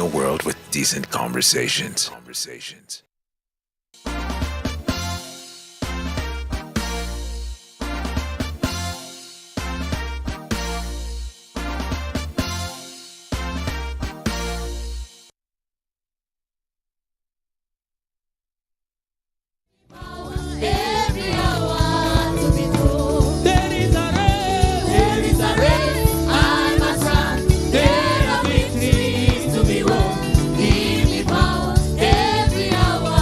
a world with decent conversations. There are victories to be won. Give me power every hour.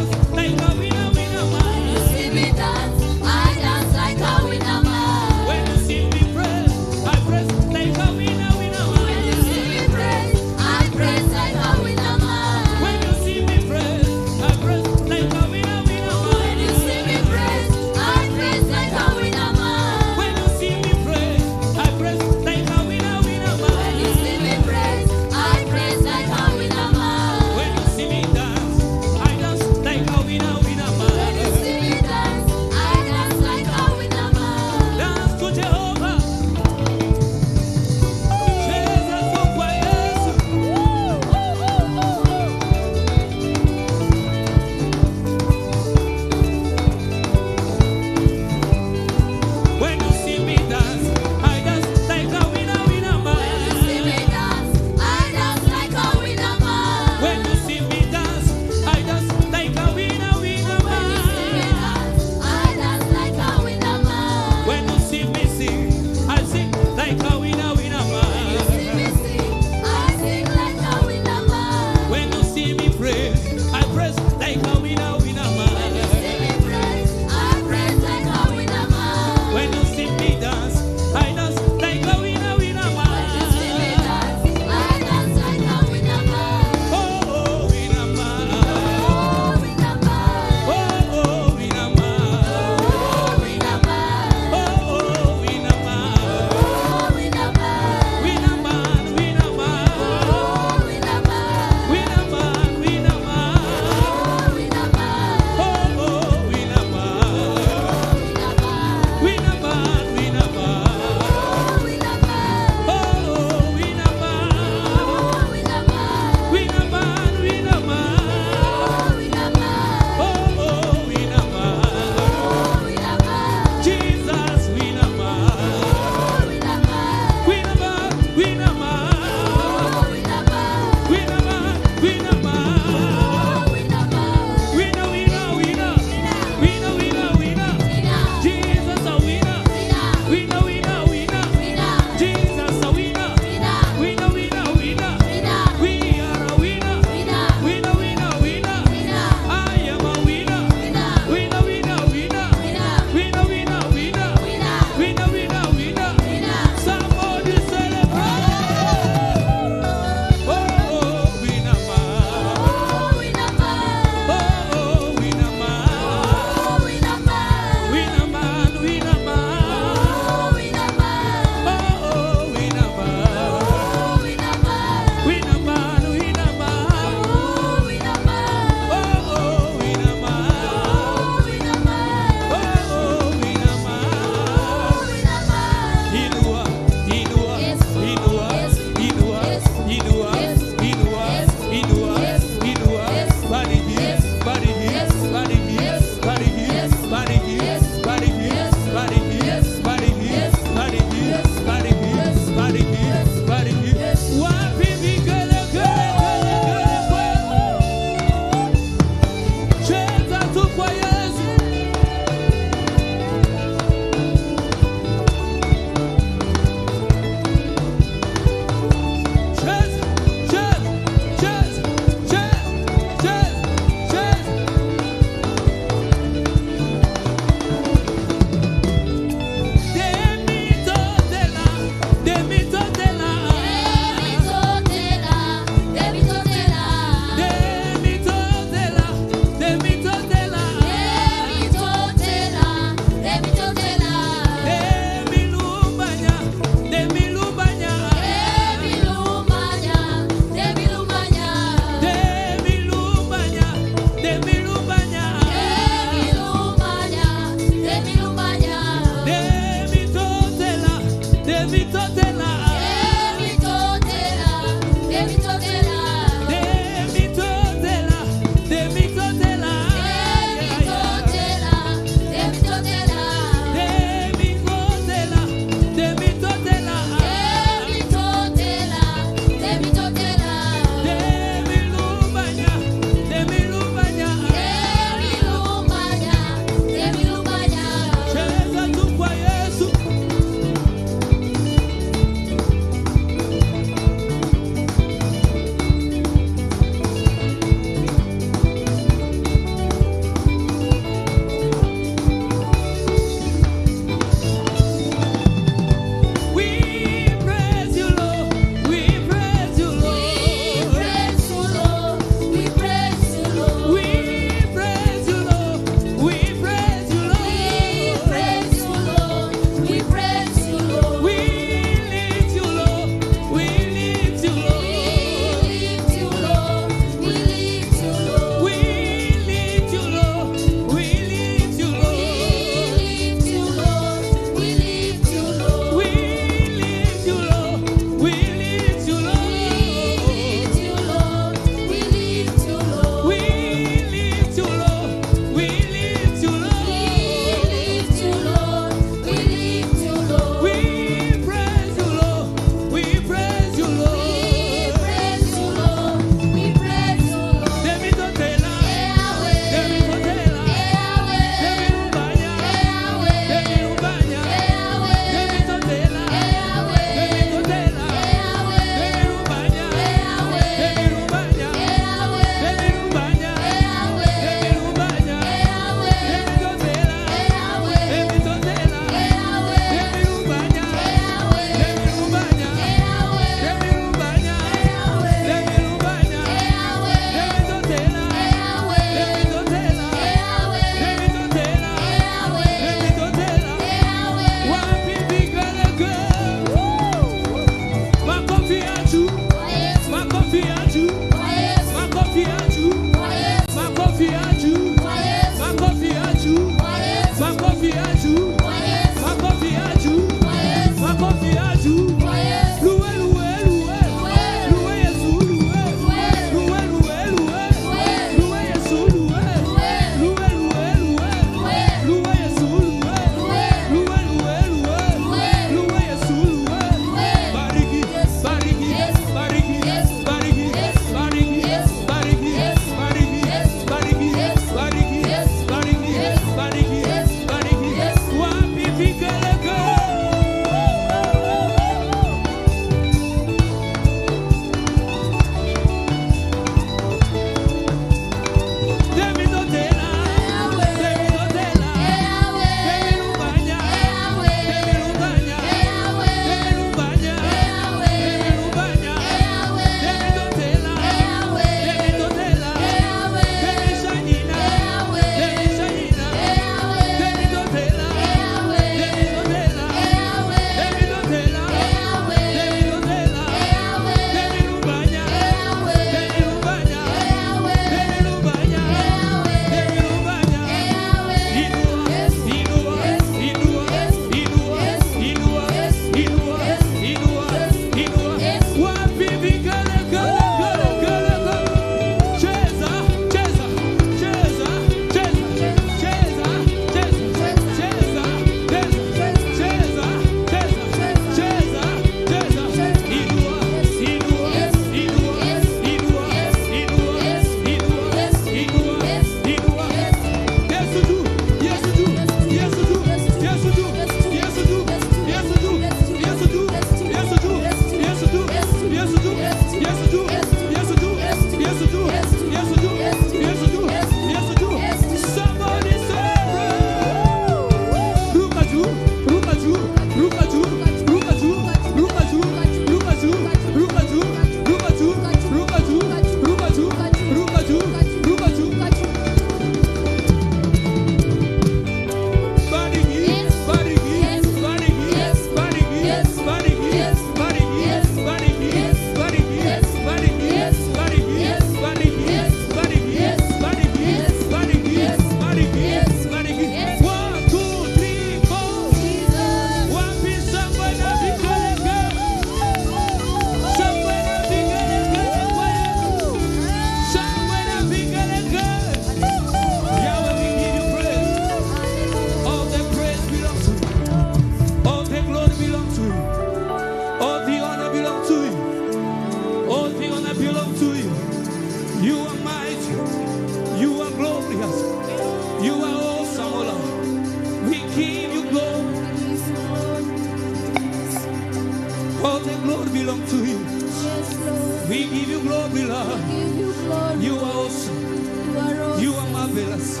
kings,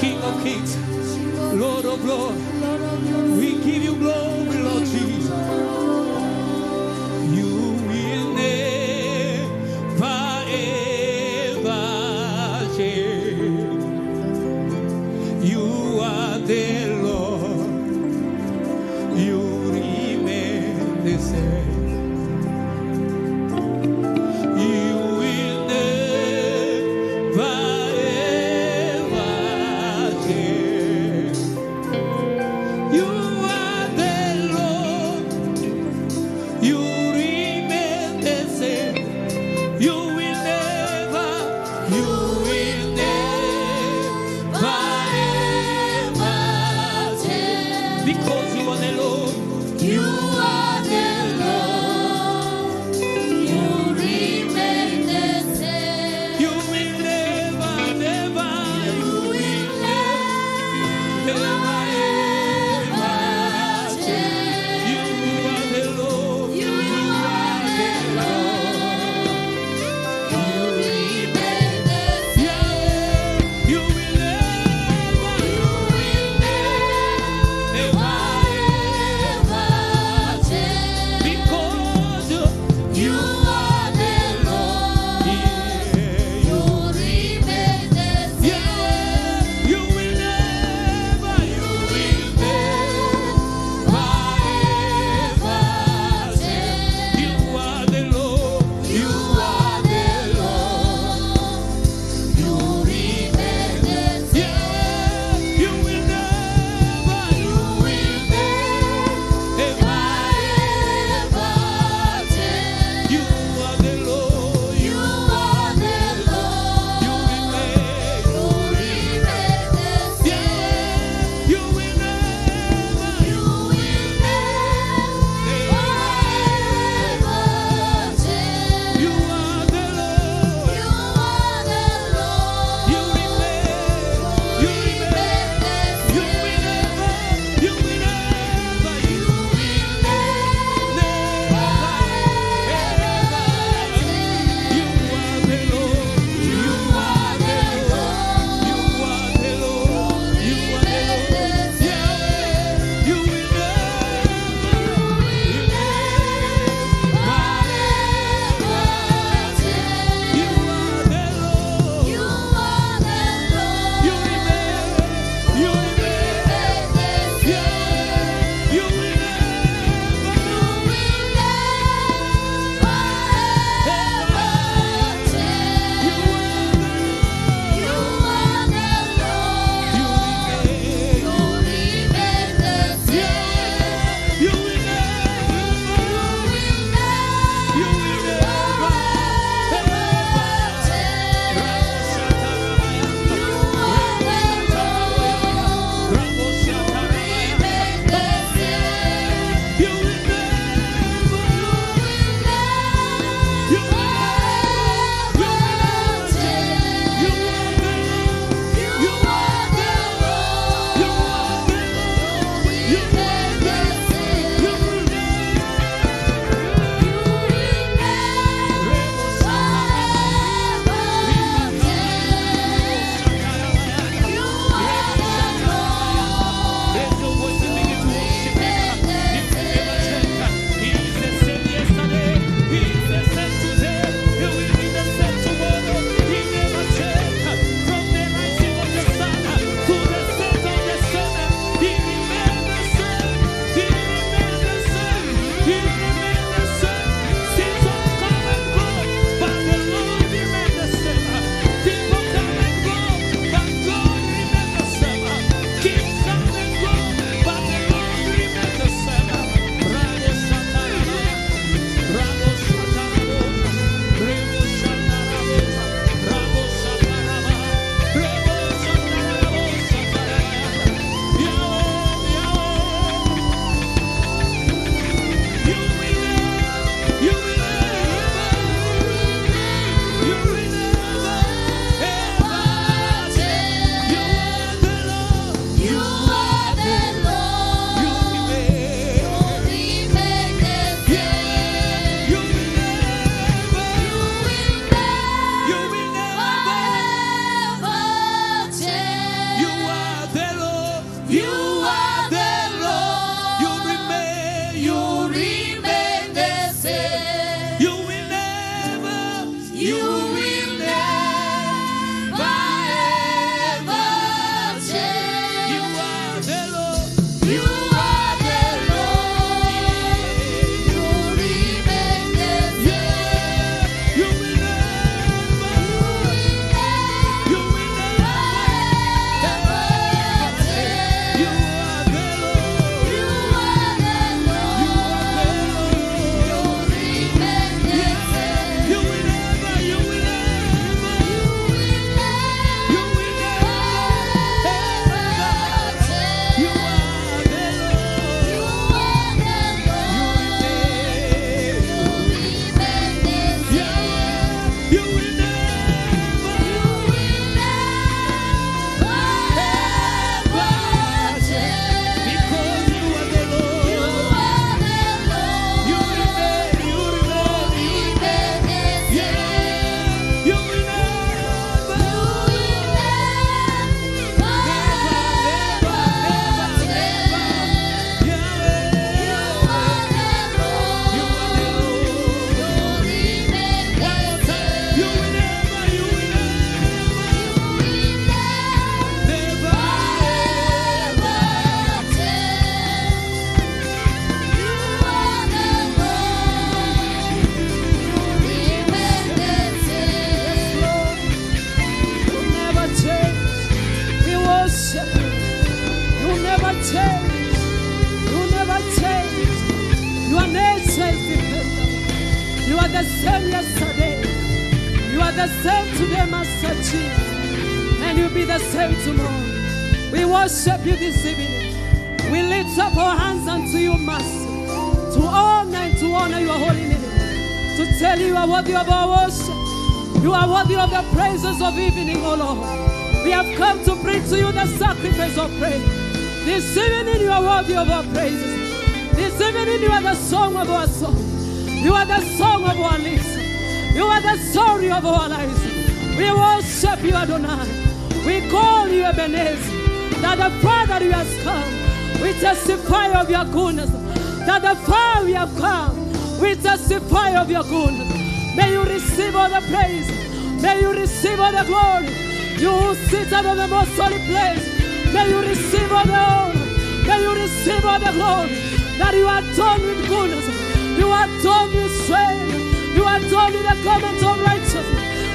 King of kings, Lord of lords. We give you glory, Lord Jesus. You will never ever change. You are the Lord. You remain the same. You will never ever change. You the same yesterday. You are the same today, Master Jesus. And you'll be the same tomorrow. We worship you this evening. We lift up our hands unto you, Master, to honor and to honor your holy name. To tell you are worthy of our worship. You are worthy of the praises of evening, O Lord. We have come to bring to you the sacrifice of praise. This evening you are worthy of our praises. This evening you are the song of our song. You are the song of our lips. You are the story of our lives. We worship you, Adonai. We call you Ebenezer. That the Father you has come. We testify of your goodness. That the far we have come. We testify of your goodness. May you receive all the praise. May you receive all the glory. You who sit out of the most holy place. May you receive all the honor. May you receive all the glory. That you are done with goodness. You are done with strength. You are done with the garment of righteousness.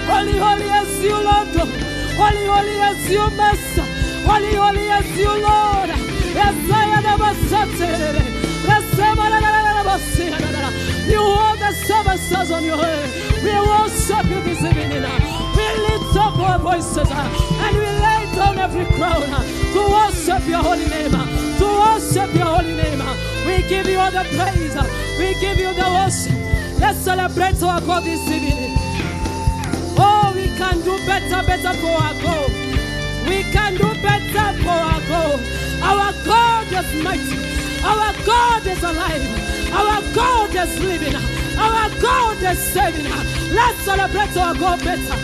Holy, holy is you, Lord God. Holy, holy is you, Master. Holy, holy is you, Lord. You hold the seven stars on your head. We worship you this evening. We lift up our voices and we lay down every crown to worship your holy name. To worship your holy name. We give you all the praise. We give you the worship. Let's celebrate our God this evening. Oh, we can do better for our God. We can do better for our God. Our God is mighty. Our God is alive. Our God is living. Our God is saving. Let's celebrate our God better.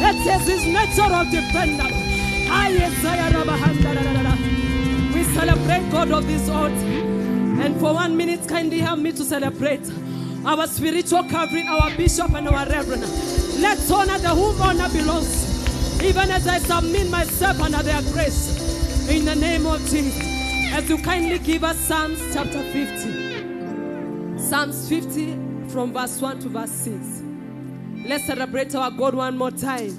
It is his nature of defender. We celebrate God of this altar. And for 1 minute, kindly help me to celebrate our spiritual covering, our bishop and our reverend. Let's honor the whom honor belongs. Even as I submit myself under their grace. In the name of Jesus. As you kindly give us Psalms chapter 50. Psalms 50 from verse 1 to verse 6. Let's celebrate our God one more time.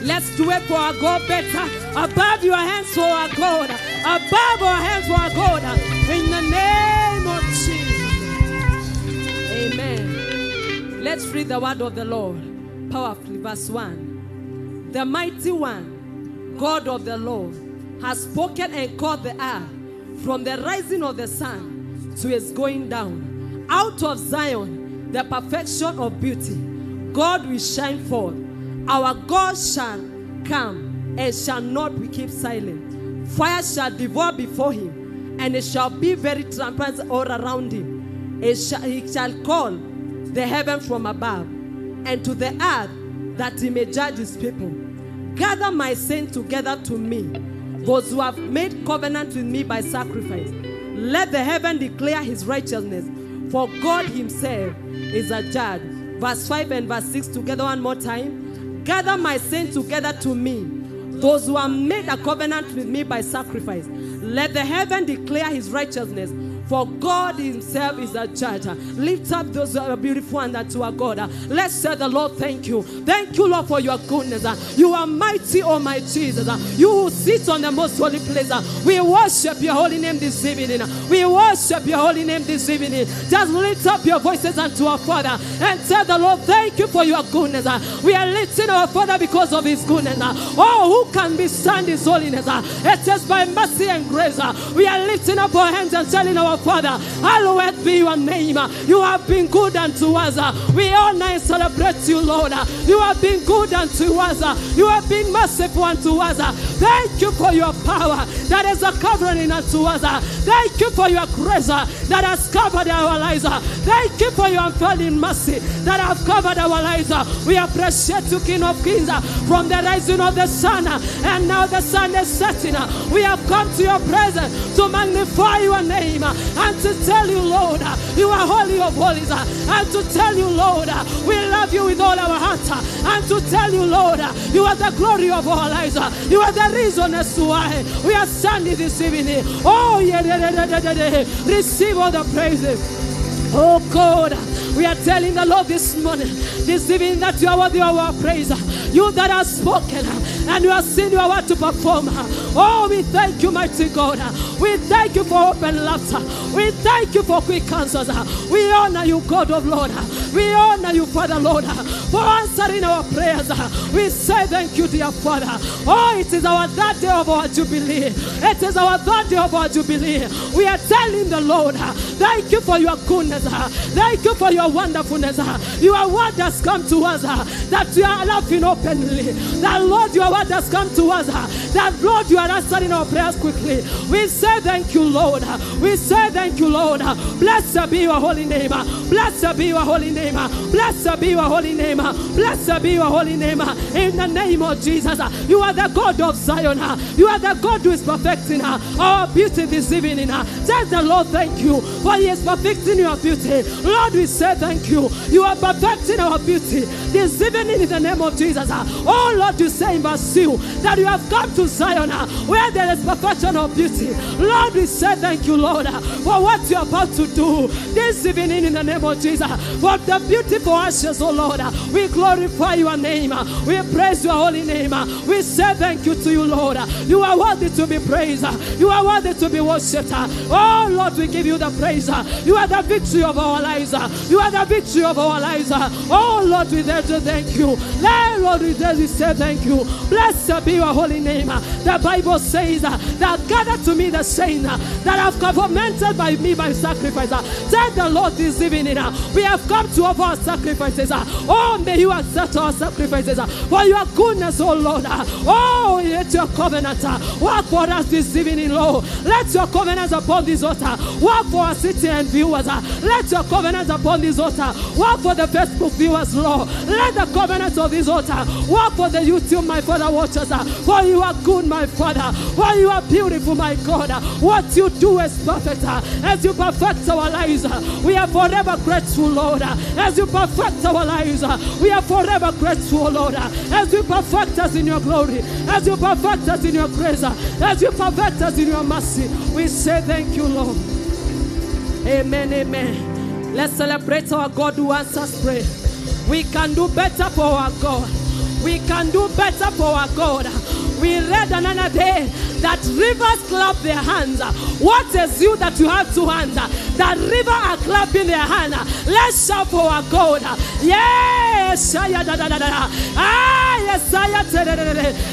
Let's do it for our God better. Above your hands for our God. Above our hands for our God. In the name of Jesus. Amen. Let's read the word of the Lord. Powerfully. Verse 1. The mighty one, God of the Lord, has spoken and called the earth from the rising of the sun to its going down. Out of Zion, the perfection of beauty, God will shine forth. Our God shall come and shall not be kept silent. Fire shall devour before him, and it shall be very transparent all around him. He shall call the heaven from above, and to the earth that he may judge his people. Gather my saints together to me, those who have made covenant with me by sacrifice. Let the heaven declare his righteousness, for God himself is a judge. Verse 5 and verse 6 together one more time. Gather my saints together to me, those who have made a covenant with me by sacrifice. Let the heaven declare his righteousness, for God himself is a judge. Lift up those beautiful ones that to our God. Let's say the Lord, thank you. Thank you, Lord, for your goodness. You are mighty, oh my Jesus. You who sit on the most holy place. We worship your holy name this evening. We worship your holy name this evening. Just lift up your voices unto our Father and tell the Lord, thank you for your goodness. We are lifting our Father because of his goodness. Oh, who can withstand his holiness? It is by mercy and grace. We are lifting up our hands and telling our Father, hallowed be your name. You have been good unto us. We honor and celebrate you, Lord. You have been good unto us. You have been merciful unto us. Thank you for your power that is a covering unto us. Thank you for your grace that has covered our lives. Thank you for your unfailing mercy that has covered our lives. We appreciate you, King of Kings, from the rising of the sun, and now the sun is setting. We have come to your presence to magnify your name and to tell you, Lord, you are holy of holies, and to tell you, Lord, we love you with all our heart, and to tell you, Lord, you are the glory of our lives. You are the reason as to why we are standing this evening. Oh, yeah, receive all the praises. Oh God, we are telling the Lord this morning, this evening, that you are worthy of our praise. You that have spoken and you have seen your word to perform. Oh, we thank you, mighty God. We thank you for open laughter. We thank you for quick answers. We honor you, God of Lord. We honor you, Father Lord, for answering our prayers. We say thank you, dear Father. Oh, it is our third day of our Jubilee. It is our third day of our Jubilee. We are telling the Lord, thank you for your goodness. Thank you for your wonderfulness. Your word has come to us that you are laughing openly. That, Lord, your word has come to us that, Lord, you are answering our prayers quickly. We say thank you, Lord. We say thank you, Lord. Blessed be your holy name. Blessed be your holy name. Blessed be your holy name. Blessed be your holy name. In the name of Jesus, you are the God of Zion. You are the God who is perfecting our beauty this evening. Tell the Lord thank you, for He is perfecting your beauty. Lord, we say thank you. You are perfecting our beauty this evening in the name of Jesus. Oh Lord, you say in verse 2 that you have come to Zion where there is perfection of beauty. Lord, we say thank you, Lord, for what you are about to do this evening in the name of Jesus. For the beautiful ashes, oh Lord, we glorify your name. We praise your holy name. We say thank you to you, Lord. You are worthy to be praised. You are worthy to be worshipped. Oh Lord, we give you the praise. You are the victory of our lives. You are the victory of our lives. Oh Lord, we dare to thank you. Lord, we dare to say thank you. Blessed be your holy name. The Bible says that gather to me the saints that have covenanted by me by sacrifice. Tell the Lord this evening, we have come to offer our sacrifices. Oh, may you accept our sacrifices for your goodness, oh Lord. Oh, let your covenant work for us this evening, Lord. Let your covenants upon this altar work for our city and viewers. Let your covenants upon this altar work for the Facebook viewers, Lord. Let the covenants of this altar work for the YouTube, my Father, watchers. For you are good, my Father. For you are beautiful, my God. What you do is perfect. As you perfect our lives, we are forever grateful, Lord. As you perfect our lives, we are forever grateful, Lord. As you perfect us in your glory, as you perfect us in your grace, as you perfect us in your mercy, we say thank you, Lord. Amen, amen. Let's celebrate our God who answers prayer. We can do better for our God. We can do better for our God. We read another day that rivers clap their hands. What is you that you have two hands? That river are clapping their hands. Let's shout for our God. Yes.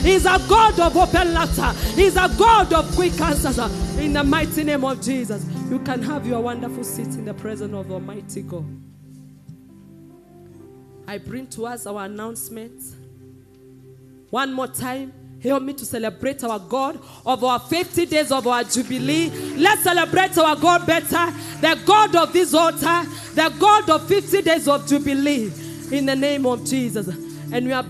He's a God of open laughter. He's a God of quick answers. In the mighty name of Jesus, you can have your wonderful seat in the presence of Almighty God. I bring to us our announcements. One more time. Help me to celebrate our God of our 50 days of our Jubilee. Let's celebrate our God better. The God of this altar. The God of 50 days of Jubilee. In the name of Jesus. And we are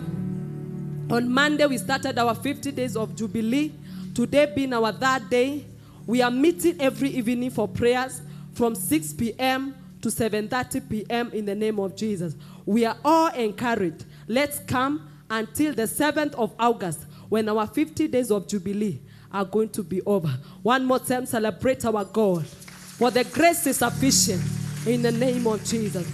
on Monday, we started our 50 days of Jubilee. Today being our third day. We are meeting every evening for prayers from 6 p.m. to 7:30 p.m. in the name of Jesus. We are all encouraged. Let's come until the 7th of August, when our 50 days of Jubilee are going to be over. One more time, celebrate our God. For the grace is sufficient in the name of Jesus.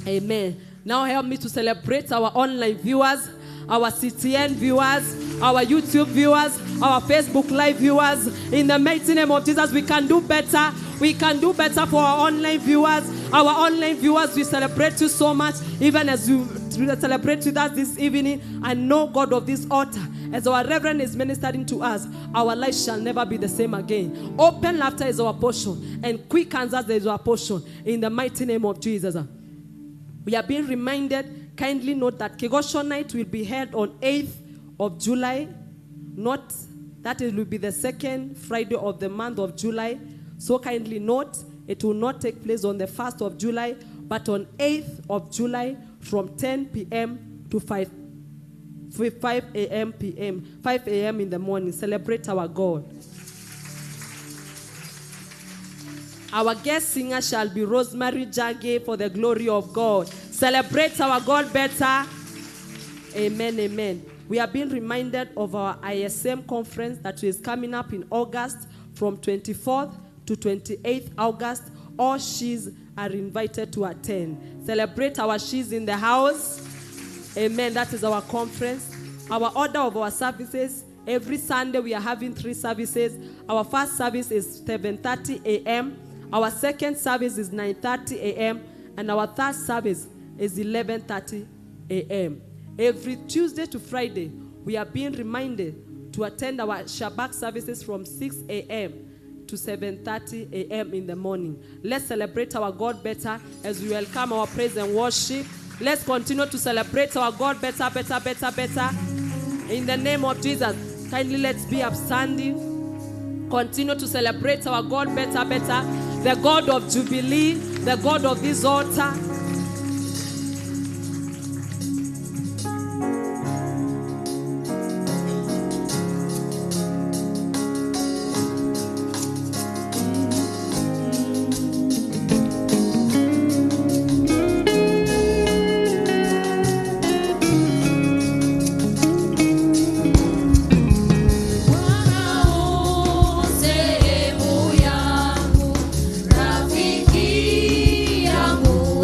Amen. Now help me to celebrate our online viewers, our CTN viewers, our YouTube viewers, our Facebook Live viewers. In the mighty name of Jesus, we can do better. We can do better for our online viewers. Our online viewers, we celebrate you so much. Even as you celebrate with us this evening, I know God of this altar, as our Reverend is ministering to us, our life shall never be the same again. Open laughter is our portion, and quick answers is our portion. In the mighty name of Jesus. We are being reminded, kindly note that Kegosho night will be held on 8th of July. Not that it will be the second Friday of the month of July. So kindly note, it will not take place on the 1st of July, but on 8th of July from 10 p.m. to 5 a.m. in the morning. Celebrate our God. Our guest singer shall be Rosemary Jage for the glory of God. Celebrate our God better. Amen, amen. We are being reminded of our ISM conference that is coming up in August from 24th to 28th August. All she's are invited to attend. Celebrate our she's in the house. Amen. That is our conference. Our order of our services. Every Sunday we are having 3 services. Our first service is 7:30 a.m. Our second service is 9:30 a.m. And our third service is 11:30 a.m. Every Tuesday to Friday, we are being reminded to attend our Shabbat services from 6 a.m. to 7:30 a.m. in the morning. Let's celebrate our God better as we welcome our praise and worship. Let's continue to celebrate our God better, better, better, better. In the name of Jesus, kindly let's be upstanding. Continue to celebrate our God better, better. The God of Jubilee, the God of this altar. Rafiki yangu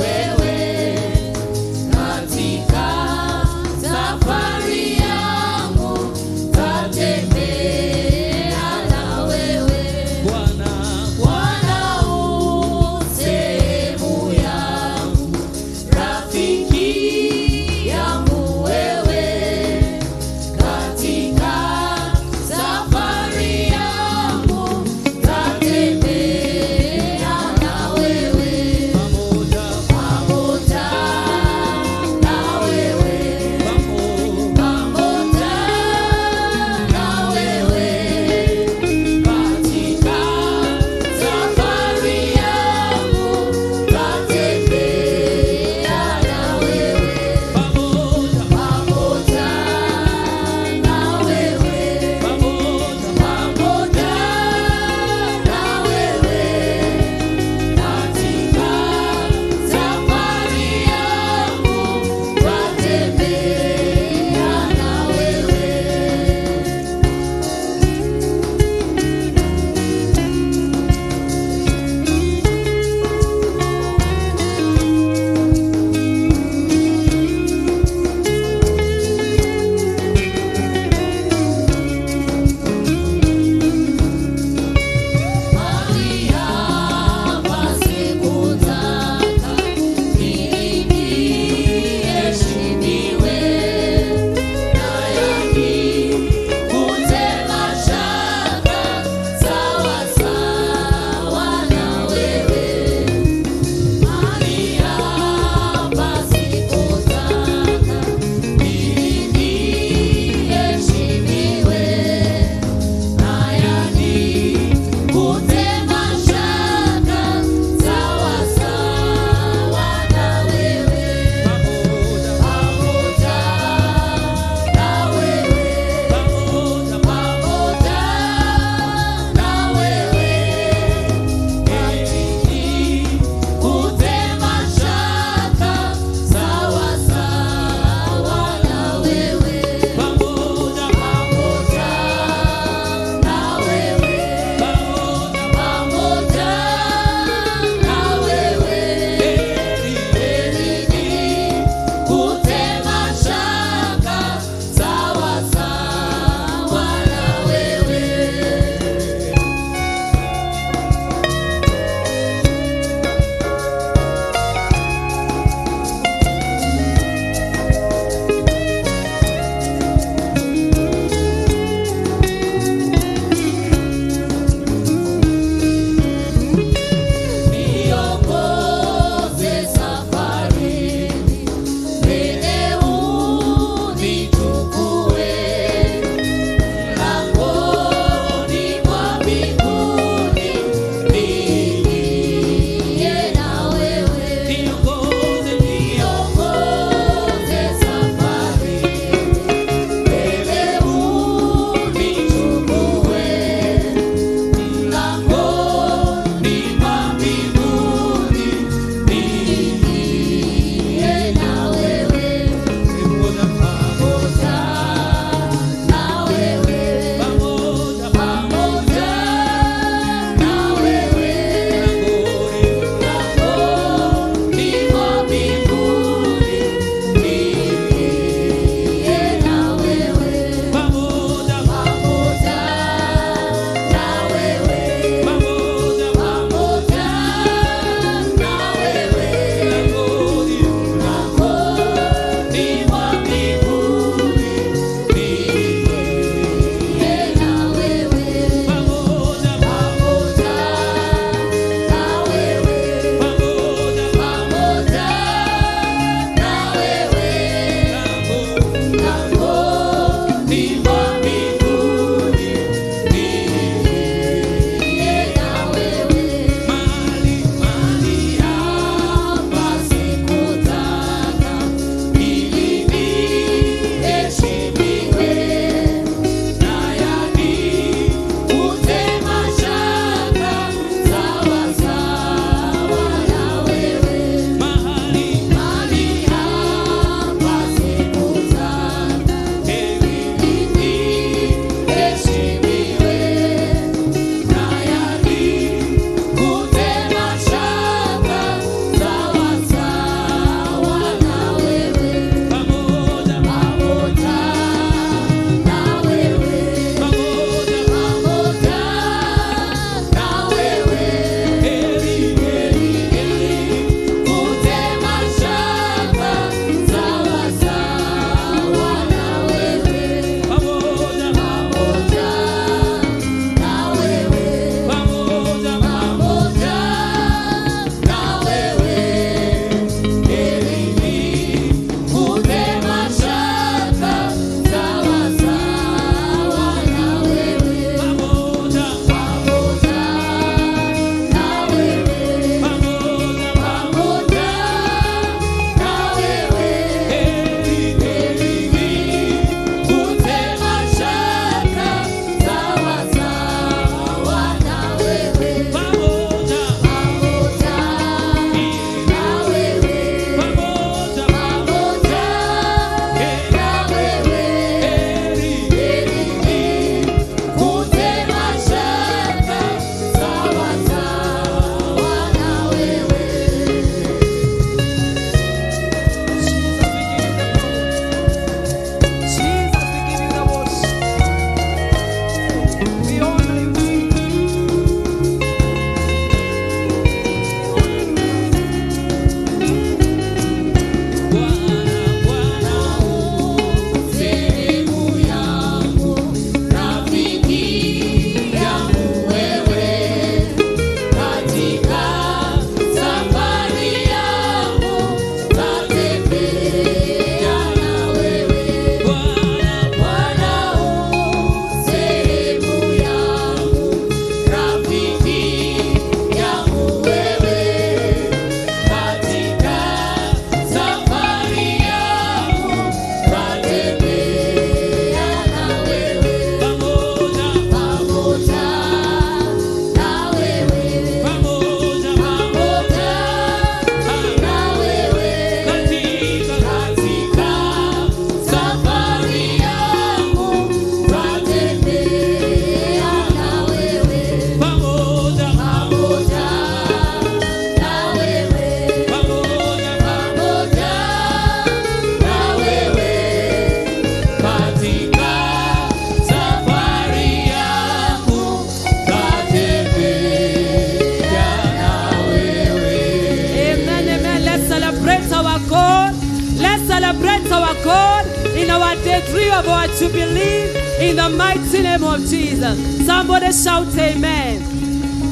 our God, in our day 3 of our Jubilee, in the mighty name of Jesus. Somebody shout amen.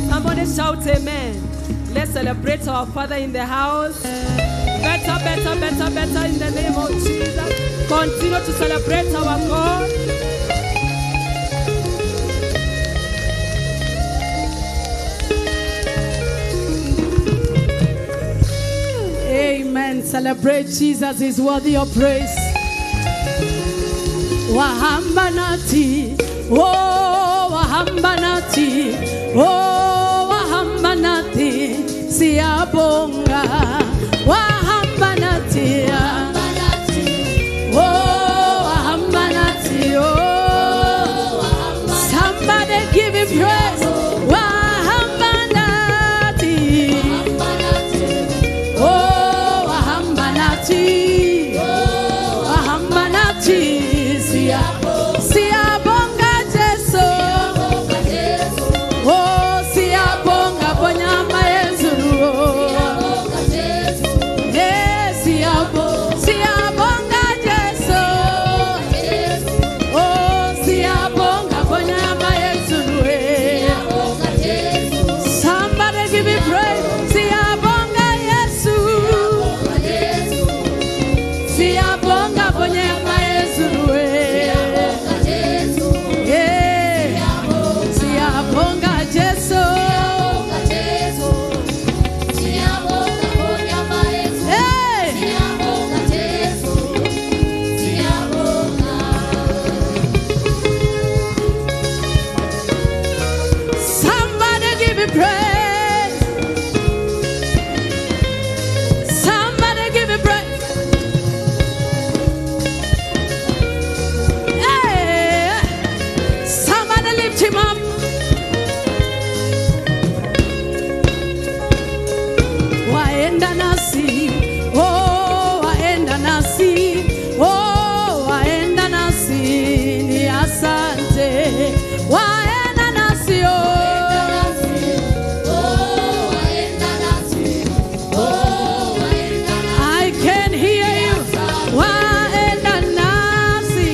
Somebody shout amen. Let's celebrate our Father in the house. Better, better, better, better in the name of Jesus. Continue to celebrate our God. Amen. Celebrate Jesus is worthy of praise. Wahambanati, oh wahambanati, oh wahambanati, siabonga, wahambanati, oh wahambanati, oh. Somebody give him praise. Wahambanati, oh wahambanati, wahambanati, siabonga Jesu, oh siabonga bonyama Yesu, eh siabonga Jesu, oh siabonga bonyama Yesu, somebody give me praise. Siabonga Yesu, siabonga bonyama Yesu, siabonga Jesu, somebody give me praise. Somebody give me praise. Hey, somebody lift him up. Waenda nasi, oh waenda nasi, oh waenda nasi, ni asante. Waenda nasi, oh. I can hear you. Waenda nasi,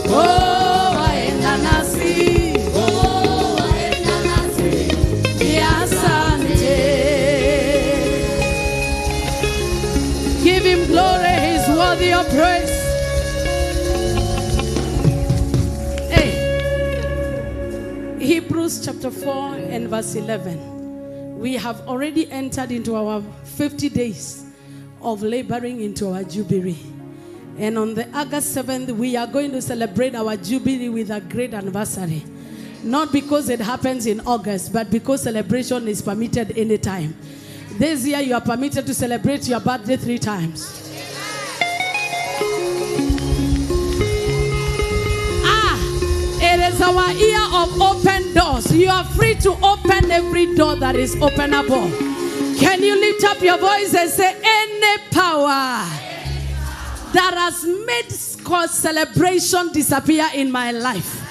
oh waenda nasi, ni asante. Give him glory, he's worthy of praise. Hey, Hebrews chapter 4 and verse 11. We have already entered into our 50 days of laboring into our Jubilee. And on the August 7th, we are going to celebrate our Jubilee with a great anniversary. Not because it happens in August, but because celebration is permitted anytime. This year, you are permitted to celebrate your birthday 3 times. It is our year of open doors. You are free to open every door that is openable. Can you lift up your voice and say, any power that has made celebration disappear in my life,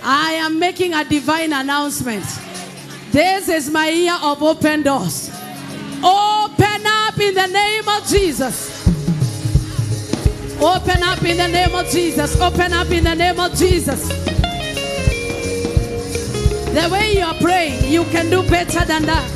I am making a divine announcement. This is my year of open doors. Open up in the name of Jesus. Open up in the name of Jesus. Open up in the name of Jesus. The way you are praying, you can do better than that.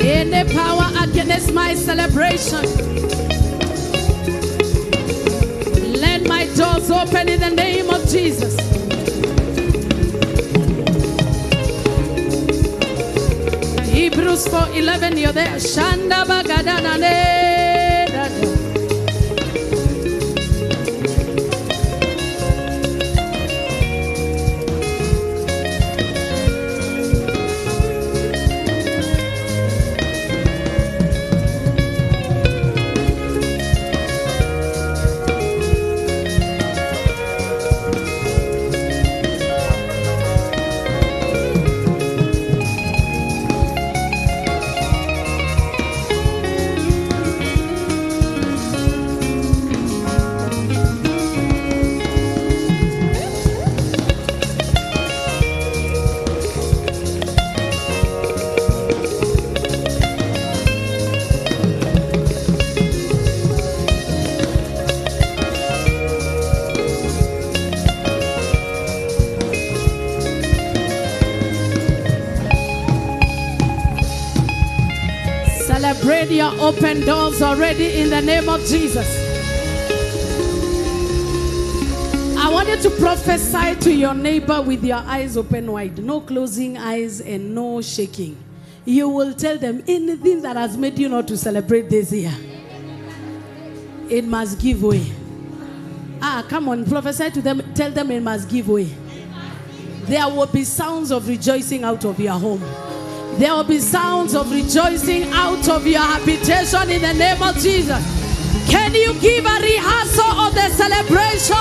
Any power against my celebration, let my doors open in the name of Jesus. Hebrews 4:11, you're there. Shanda bagadana. your open doors already in the name of Jesus. I want you to prophesy to your neighbor with your eyes open wide. No closing eyes and no shaking. You will tell them anything that has made you not to celebrate this year, it must give way. Come on, prophesy to them. Tell them it must give way. There will be sounds of rejoicing out of your home. There will be sounds of rejoicing out of your habitation in the name of Jesus. Can you give a rehearsal of the celebration?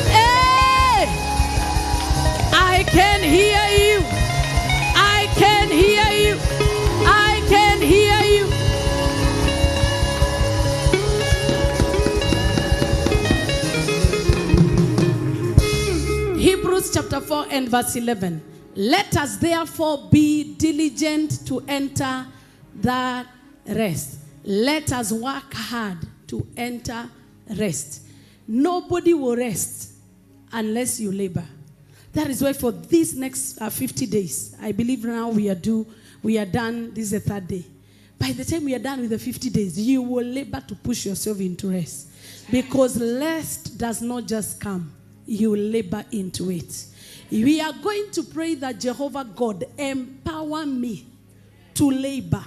Hey! I can hear you. I can hear you. I can hear you. Hebrews chapter 4 and verse 11. Let us therefore be diligent to enter that rest. Let us work hard to enter rest. Nobody will rest unless you labor. That is why for these next 50 days, I believe now we are done. This is the third day. By the time we are done with the 50 days, you will labor to push yourself into rest. Because rest does not just come. You labor into it. We are going to pray that Jehovah God empower me to labor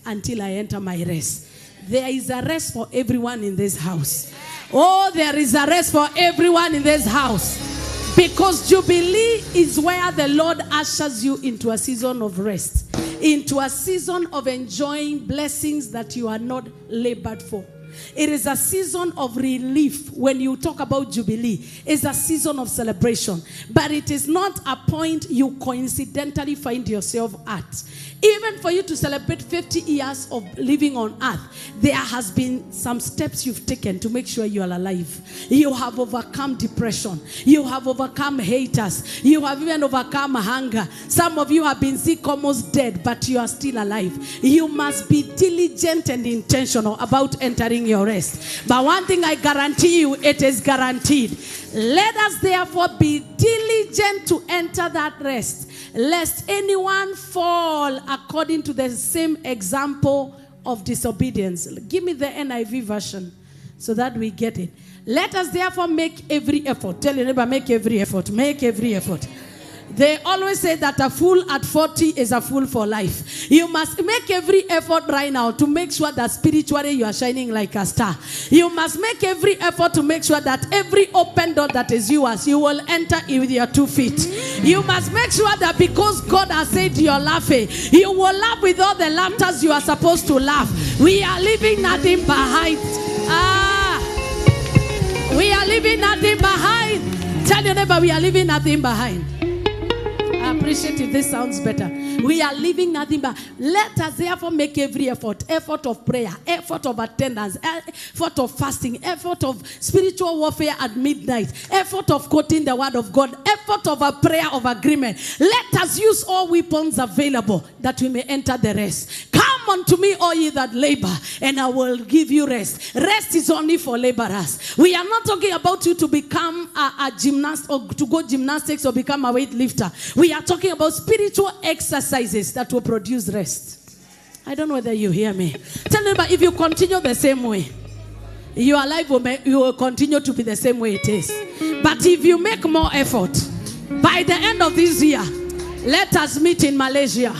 until I enter my rest. There is a rest for everyone in this house. Oh, there is a rest for everyone in this house. Because Jubilee is where the Lord ushers you into a season of rest, into a season of enjoying blessings that you are not labored for. It is a season of relief. When you talk about Jubilee, it's a season of celebration. But it is not a point you coincidentally find yourself at. Even for you to celebrate 50 years of living on earth, there has been some steps you've taken to make sure you are alive. You have overcome depression. You have overcome haters. You have even overcome hunger. Some of you have been sick, almost dead, but you are still alive. You must be diligent and intentional about entering your rest. But one thing I guarantee you, it is guaranteed. Let us therefore be diligent to enter that rest, lest anyone fall according to the same example of disobedience. Give me the NIV version so that we get it. Let us therefore make every effort. Tell your neighbor, make every effort. Make every effort. They always say that a fool at 40 is a fool for life. You must make every effort right now to make sure that spiritually you are shining like a star. You must make every effort to make sure that every open door that is yours, you will enter it with your 2 feet. You must make sure that because God has said you're laughing, you will laugh with all the laughters you are supposed to laugh. We are leaving nothing behind. We are leaving nothing behind. Tell your neighbor, we are leaving nothing behind. I appreciate if this sounds better. We are leaving nothing but let us therefore make every effort of prayer, effort of attendance, effort of fasting, effort of spiritual warfare at midnight, effort of quoting the word of God, effort of a prayer of agreement. Let us use all weapons available that we may enter the rest. Come unto me, all ye that labor, and I will give you rest. Rest is only for laborers. We are not talking about you to become a gymnast or to go gymnastics or become a weightlifter. We are talking about spiritual exercises that will produce rest. I don't know whether you hear me. Tell me, but if you continue the same way, your life will continue to be the same way it is. But if you make more effort, by the end of this year, let us meet in Malaysia.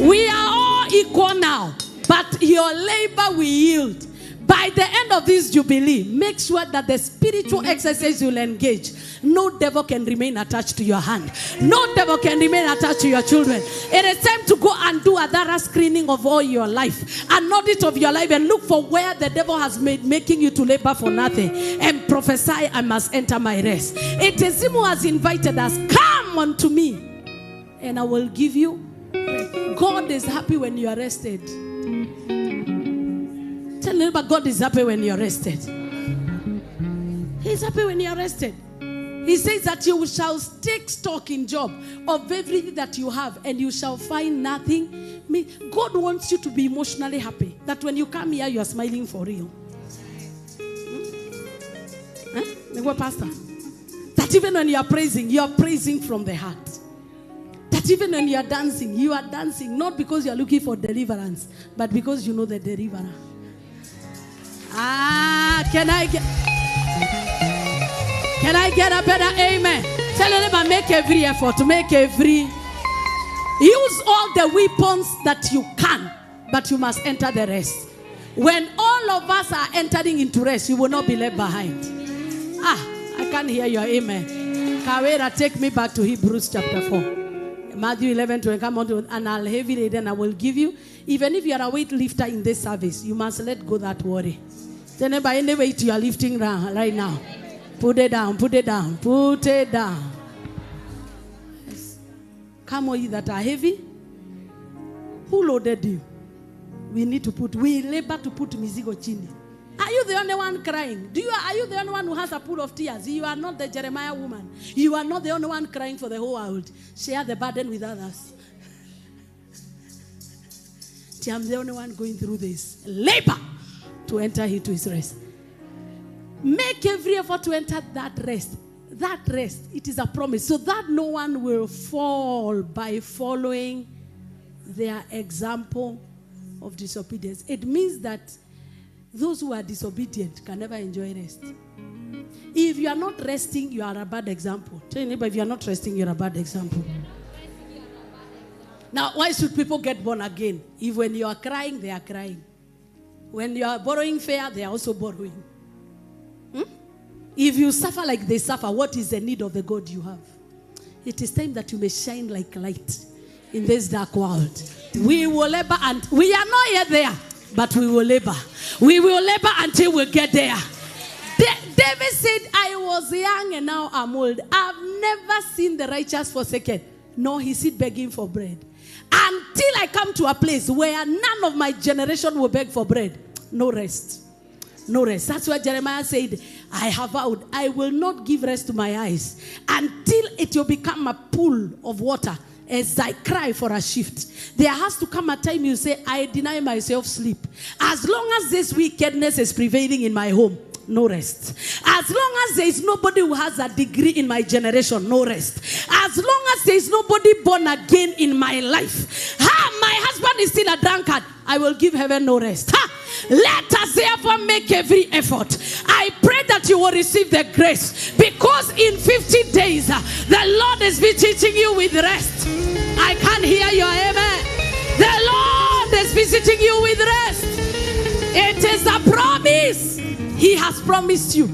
We are all equal now, but your labor will yield. By the end of this Jubilee, make sure that the spiritual exercise you'll engage, no devil can remain attached to your hand. No devil can remain attached to your children. It is time to go and do a thorough screening of all your life, an audit of your life, and look for where the devil has made making you to labor for nothing, and prophesy, I must enter my rest. It is him who has invited us. Come unto me, and I will give you. God is happy when you are rested. Tell me about God is happy when you are rested. He's happy when you are rested. He says that you shall take stock in Job of everything that you have, and you shall find nothing. God wants you to be emotionally happy. That when you come here, you are smiling for real. Pastor. That That even when you are praising from the heart. That even when you are dancing not because you are looking for deliverance, but because you know the deliverer. Can I get a better amen? Tell them, make every effort to use all the weapons that you can, but you must enter the rest. When all of us are entering into rest, you will not be left behind. I can't hear your amen. Kawera, take me back to Hebrews chapter 4. Matthew 11:20, come on to, and I'll heavy laden, I will give you. Even if you are a weight lifter in this service, you must let go that worry. Then by any weight you are lifting right now, put it down. Yes. Come on, you that are heavy. Who loaded you? We labor to put mizigo chini. Are you the only one crying? Are you the only one who has a pool of tears? You are not the Jeremiah woman. You are not the only one crying for the whole world. Share the burden with others. I'm the only one going through this. Labor to enter into his rest. Make every effort to enter that rest. That rest, it is a promise. So that no one will fall by following their example of disobedience. It means that those who are disobedient can never enjoy rest. If you are not resting, you are a bad example. Tell your neighbor, if you are not resting, you are a bad example. Now, why should people get born again? If when you are crying, they are crying. When you are borrowing fare, they are also borrowing. If you suffer like they suffer, what is the need of the God you have? It is time that you may shine like light in this dark world. We will labor, and we are not yet there, but we will labor. We will labor until we get there. David said, I was young and now I'm old. I've never seen the righteous forsaken, nor his seed begging for bread. Until I come to a place where none of my generation will beg for bread. No rest. No rest. That's why Jeremiah said, I have vowed, I will not give rest to my eyes until it will become a pool of water as I cry for a shift. There has to come a time you say, I deny myself sleep. As long as this wickedness is prevailing in my home, no rest. As long as there is nobody who has a degree in my generation, no rest. As long as there is nobody born again in my life, my husband is still a drunkard, I will give heaven no rest. Let us therefore make every effort. I pray that you will receive the grace, because in 50 days the Lord is visiting you with rest. I can't hear your amen. The Lord is visiting you with rest. It is a promise. He has promised you.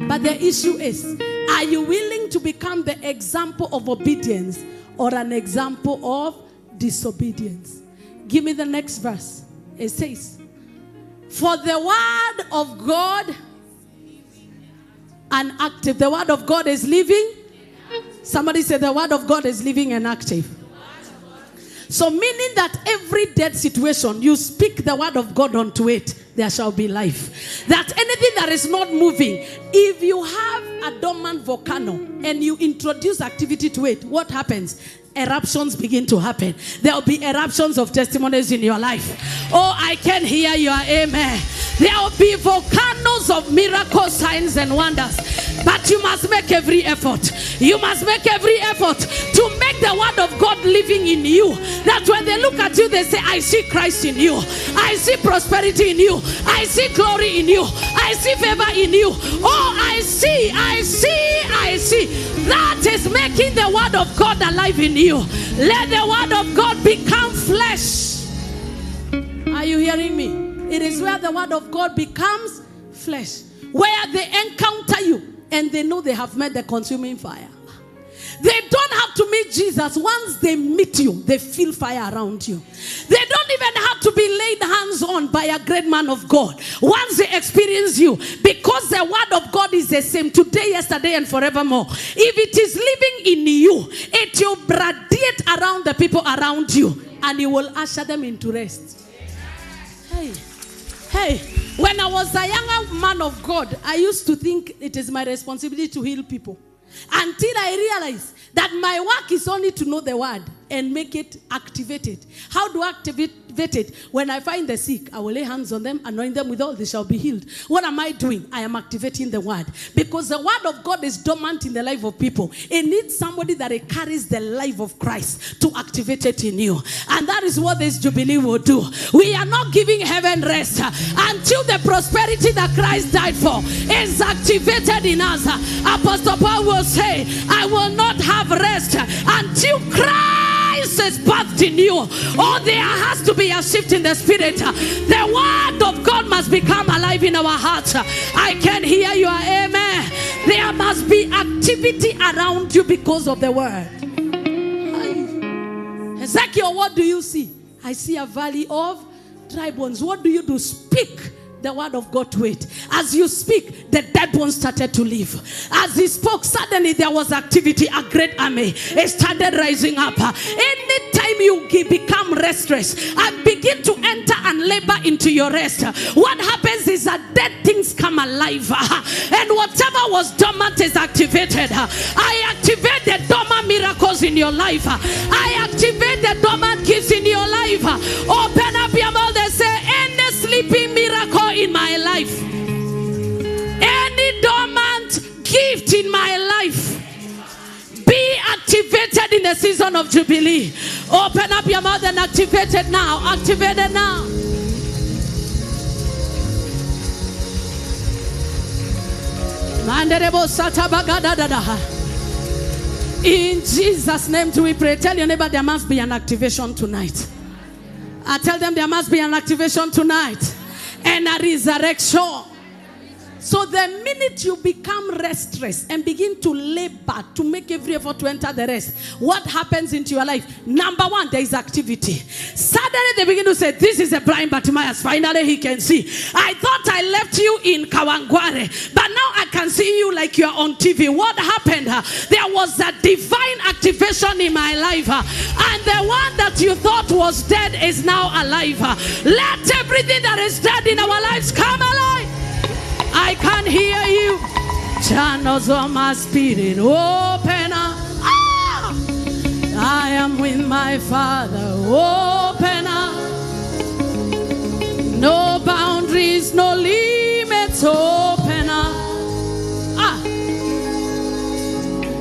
But the issue is, are you willing to become the example of obedience or an example of disobedience? Give me the next verse. It says, for the word of God and active. The word of God is living. Somebody said the word of God is living and active. So meaning that every dead situation, you speak the word of God onto it, there shall be life. That anything that is not moving, if you have a dormant volcano and you introduce activity to it, what happens? Eruptions begin to happen. There will be eruptions of testimonies in your life. Oh, I can hear your amen. There will be volcanoes of miracles, signs and wonders. But you must make every effort. You must make every effort to make the word of God living in you. That when they look at you, they say, I see Christ in you. I see prosperity in you. I see glory in you. I see favor in you. Oh, I see. That is making the word of God alive in you. Let the word of God become flesh. Are you hearing me? It is where the word of God becomes flesh. Where they encounter you and they know they have met the consuming fire. They don't have to meet Jesus. Once they meet you, they feel fire around you. They don't even have to be laid hands on by a great man of God. Once they experience you, because the word of God is the same today, yesterday, and forevermore. If it is living in you, it will radiate around the people around you, and it will usher them into rest. Hey, when I was a younger man of God, I used to think it is my responsibility to heal people. Until I realized that my work is only to know the word and make it activated. How do I activate activated. When I find the sick, I will lay hands on them, anoint them with oil, they shall be healed. What am I doing? I am activating the word. Because the word of God is dormant in the life of people. It needs somebody that it carries the life of Christ to activate it in you. And that is what this Jubilee will do. We are not giving heaven rest until the prosperity that Christ died for is activated in us. Apostle Paul will say, I will not have rest until Christ is birthed in you. Oh, there has to be a shift in the spirit. The word of God must become alive in our hearts. I can hear your amen. There must be activity around you because of the word. Ezekiel, what do you see? I see a valley of dry bones. What do you do? Speak the word of God to it. As you speak, the dead ones started to live. As he spoke, suddenly there was activity. A great army, it started rising up. Anytime you become restless and begin to enter and labor into your rest, what happens is that dead things come alive, and whatever was dormant is activated. I activate the dormant miracles in your life. I activate the dormant gifts in your life. Open up your mouth and say, any sleeping miracle in my life, any dormant gift in my life, be activated in the season of Jubilee. Open up your mouth and activate it now. Activate it now. In Jesus' name do we pray. Tell your neighbor there must be an activation tonight. I tell them there must be an activation tonight and a resurrection. So the minute you become restless and begin to labor to make every effort to enter the rest, what happens into your life? Number one, there is activity. Suddenly they begin to say, this is a blind Bartimaeus. Finally he can see. I thought I left you in Kawangware, but now I can see you like you're on TV. What happened? There was a divine activation in my life. And the one that you thought was dead is now alive. Let everything that is dead in our lives come alive. I can hear you. Channels of my spirit open up. I am with my Father. Open up. No boundaries, no limits. Open up.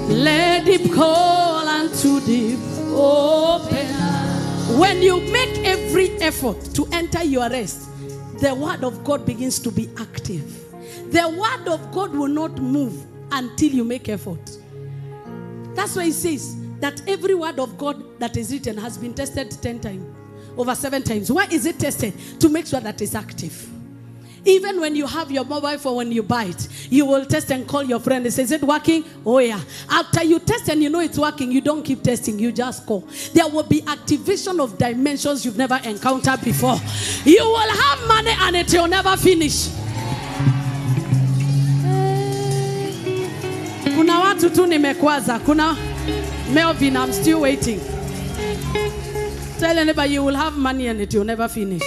Let deep call unto deep. Open up. When you make every effort to enter your rest, the word of God begins to be active. The word of God will not move until you make effort. That's why it says that every word of God that is written has been tested 10 times, over 7 times. Why is it tested? To make sure that it's active. Even when you have your mobile phone, when you buy it, you will test and call your friend and say, is it working? Oh yeah. After you test and you know it's working, you don't keep testing, you just call. There will be activation of dimensions you've never encountered before. You will have money and it will never finish. Kuna watu tu nimekwaza. Kuna Melvin, I'm still waiting. Tell anybody you will have money and it will never finish.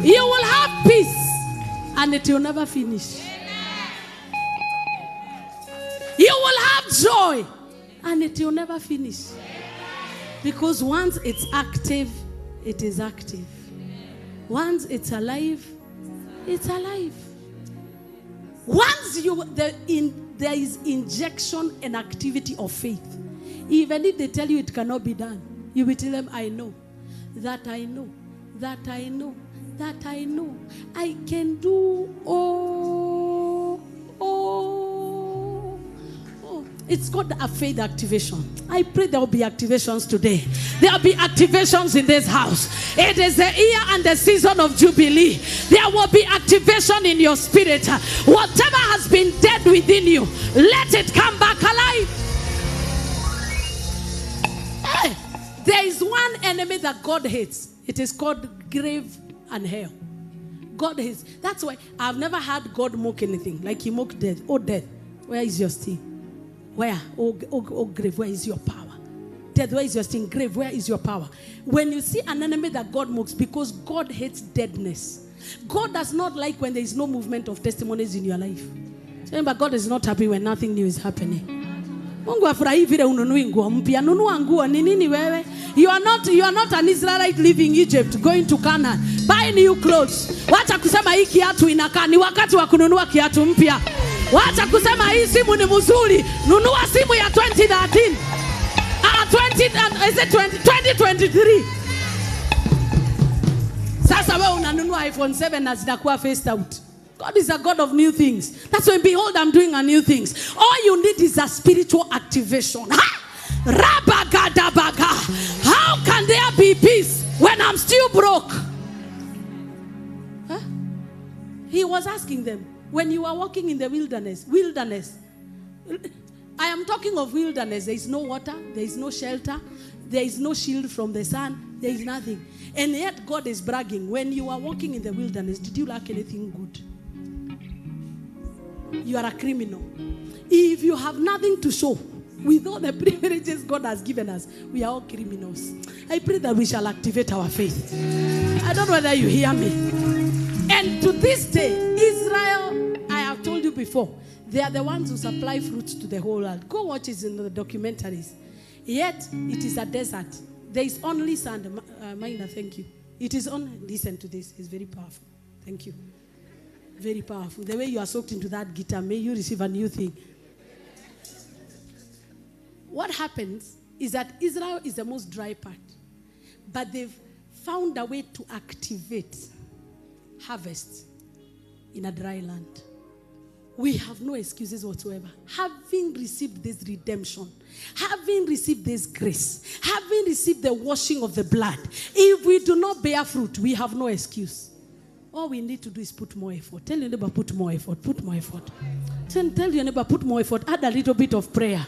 You will have peace and it will never finish. You will have joy and it will never finish. Because once it's active, it is active. Once it's alive, it's alive. Once there is injection and activity of faith, even if they tell you it cannot be done, you will tell them, I know, that I know, that I know, that I know. I can do It's called a faith activation. I pray there will be activations today. There will be activations in this house. It is the year and the season of Jubilee. There will be activation in your spirit. Whatever has been dead within you, let it come back alive. Hey, there is one enemy that God hates. It is called grave and hell. God hates. That's why I've never had God mock anything. Like he mocked death. Oh, death, where is your sting? Where? Oh, grave, where is your power? Death, where is your sting? Grave, where is your power? When you see an enemy that God mocks, because God hates deadness. God does not like when there is no movement of testimonies in your life. Remember, God is not happy when nothing new is happening. Mungu afurahi vile ununui nguo mpya. Nunua nguo ni nini wewe? You are not an Israelite living Egypt going to Canaan. Buy new clothes. Wacha kusema hii kiatu inakaa, ni wakati wa kununua kiatu mpya. Wacha kusema hii simu ni mzuri. Nunua simu ya 2013. 2023. Sasa wewe unanunua iPhone 7 na zinakuwa phased out. God is a God of new things. That's why, behold, I'm doing a new things. All you need is a spiritual activation. How can there be peace when I'm still broke? Huh? He was asking them, when you are walking in the wilderness, I am talking of wilderness. There is no water, there is no shelter, there is no shield from the sun, there is nothing. And yet God is bragging, when you are walking in the wilderness, did you lack anything good? You are a criminal. If you have nothing to show, with all the privileges God has given us, we are all criminals. I pray that we shall activate our faith. I don't know whether you hear me. And to this day, Israel, I have told you before, they are the ones who supply fruits to the whole world. Go watch it in the documentaries. Yet, it is a desert. There is only sand. Maina, thank you. It is only, listen to this, it's very powerful. Thank you. Very powerful. The way you are soaked into that guitar, may you receive a new thing. What happens is that Israel is the most dry part, but they've found a way to activate harvest in a dry land. We have no excuses whatsoever. Having received this redemption, having received this grace, having received the washing of the blood, if we do not bear fruit, we have no excuse. All we need to do is put more effort. Tell your neighbor, put more effort. Put more effort. Tell your neighbor, put more effort. Add a little bit of prayer.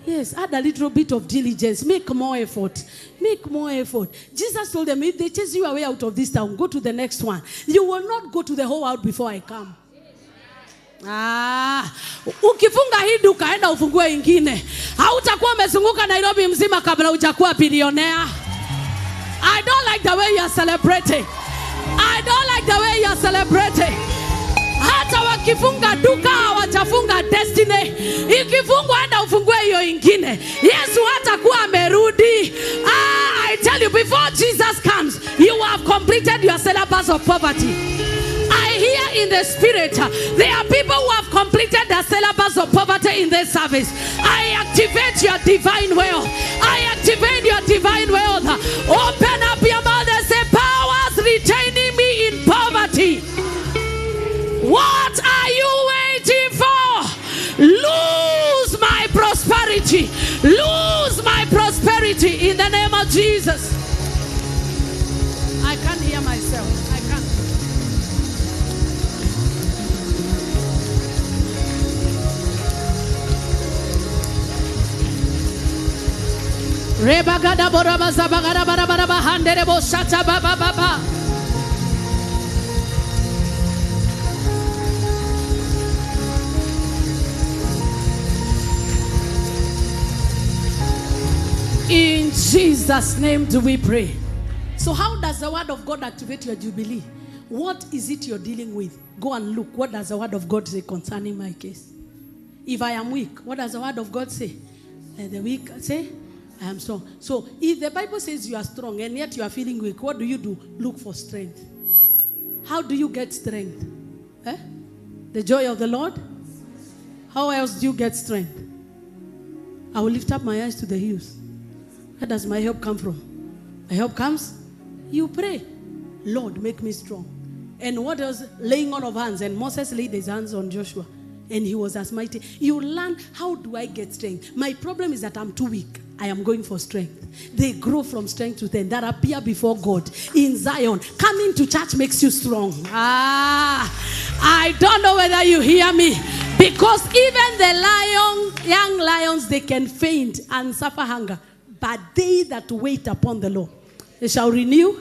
Yes, add a little bit of diligence. Make more effort. Make more effort. Jesus told them, if they chase you away out of this town, go to the next one. You will not go to the whole world before I come. Ukifunga hii duka enda ufungue ingine. Hautakuwa umezunguka Nairobi mzima kabla hujakuwa billionaire. I don't like the way you are celebrating. I don't like the way you are celebrating. Hata wakifunga duka hawajafunga destiny. Ikifungwa enda ufungue hiyo ingine. Yesu hatakuwa amerudi. I tell you, before Jesus comes, you have completed your syllabus of poverty. I hear in the spirit, there are people who have completed the syllabus of poverty in this service. I activate your divine wealth. I activate your divine wealth. Open up your mouth and say, powers retaining me in poverty. What are you waiting for? Lose my prosperity. Lose my prosperity in the name of Jesus. I can't hear myself. I can't. Rebagada boraba zabagada barabara bahanderebo shata baba baba. In Jesus' name do we pray. So how does the word of God activate your jubilee? What is it you're dealing with? Go and look. What does the word of God say concerning my case? If I am weak, what does the word of God say? The weak say, I am strong. So if the Bible says you are strong and yet you are feeling weak, what do? Look for strength. How do you get strength? The joy of the Lord? How else do you get strength? I will lift up my eyes to the hills. Where does my help come from? My help comes? You pray. Lord, make me strong. And what else? Laying on of hands. And Moses laid his hands on Joshua. And he was as mighty. You learn, how do I get strength? My problem is that I'm too weak. I am going for strength. They grow from strength to strength. That appear before God in Zion. Coming to church makes you strong. I don't know whether you hear me. Because even the young lions, they can faint and suffer hunger. But they that wait upon the Lord, they shall renew.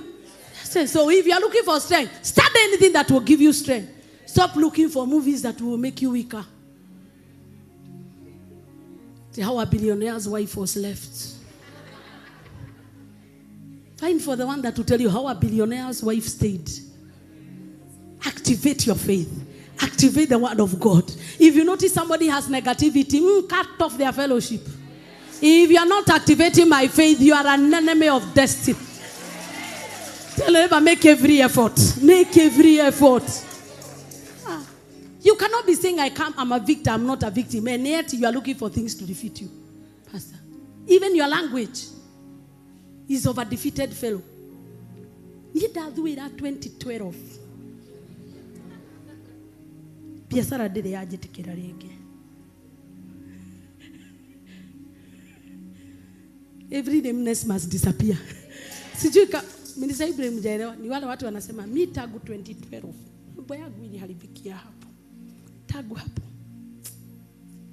So if you are looking for strength, start anything that will give you strength. Stop looking for movies that will make you weaker. See how a billionaire's wife was left. Find for the one that will tell you how a billionaire's wife stayed. Activate your faith. Activate the word of God. If you notice somebody has negativity, cut off their fellowship. If you are not activating my faith, you are an enemy of destiny. Tell them, make every effort. Make every effort. You cannot be saying, I'm a victim, I'm not a victim, and yet you are looking for things to defeat you. Pastor. Even your language is of a defeated fellow. Neither do it at 2012. Piasara did the agitated. Every nameless must disappear. Sijuka, Minister Ibrahim Jairo, ni wale watu wanasema, mi tagu 2012. Mambo yangu iliharibikia hapo. Tagu hapo.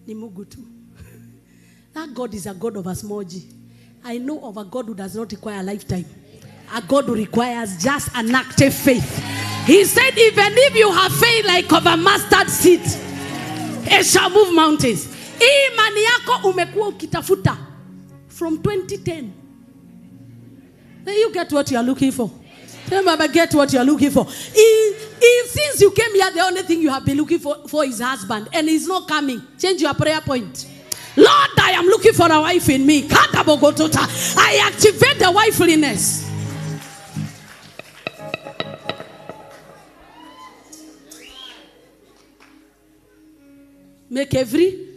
Ni Mungu tu. That God is a God of a small g. I know of a God who does not require a lifetime. A God who requires just an active faith. He said, even if you have faith like of a mustard seed, it shall move mountains. Imani yako umekuwa ukitafuta from 2010. Then you get what you are looking for. Remember, get what you are looking for. If since you came here, the only thing you have been looking for is husband, and he's not coming, change your prayer point. Lord, I am looking for a wife in me. I activate the wifeliness. Make every.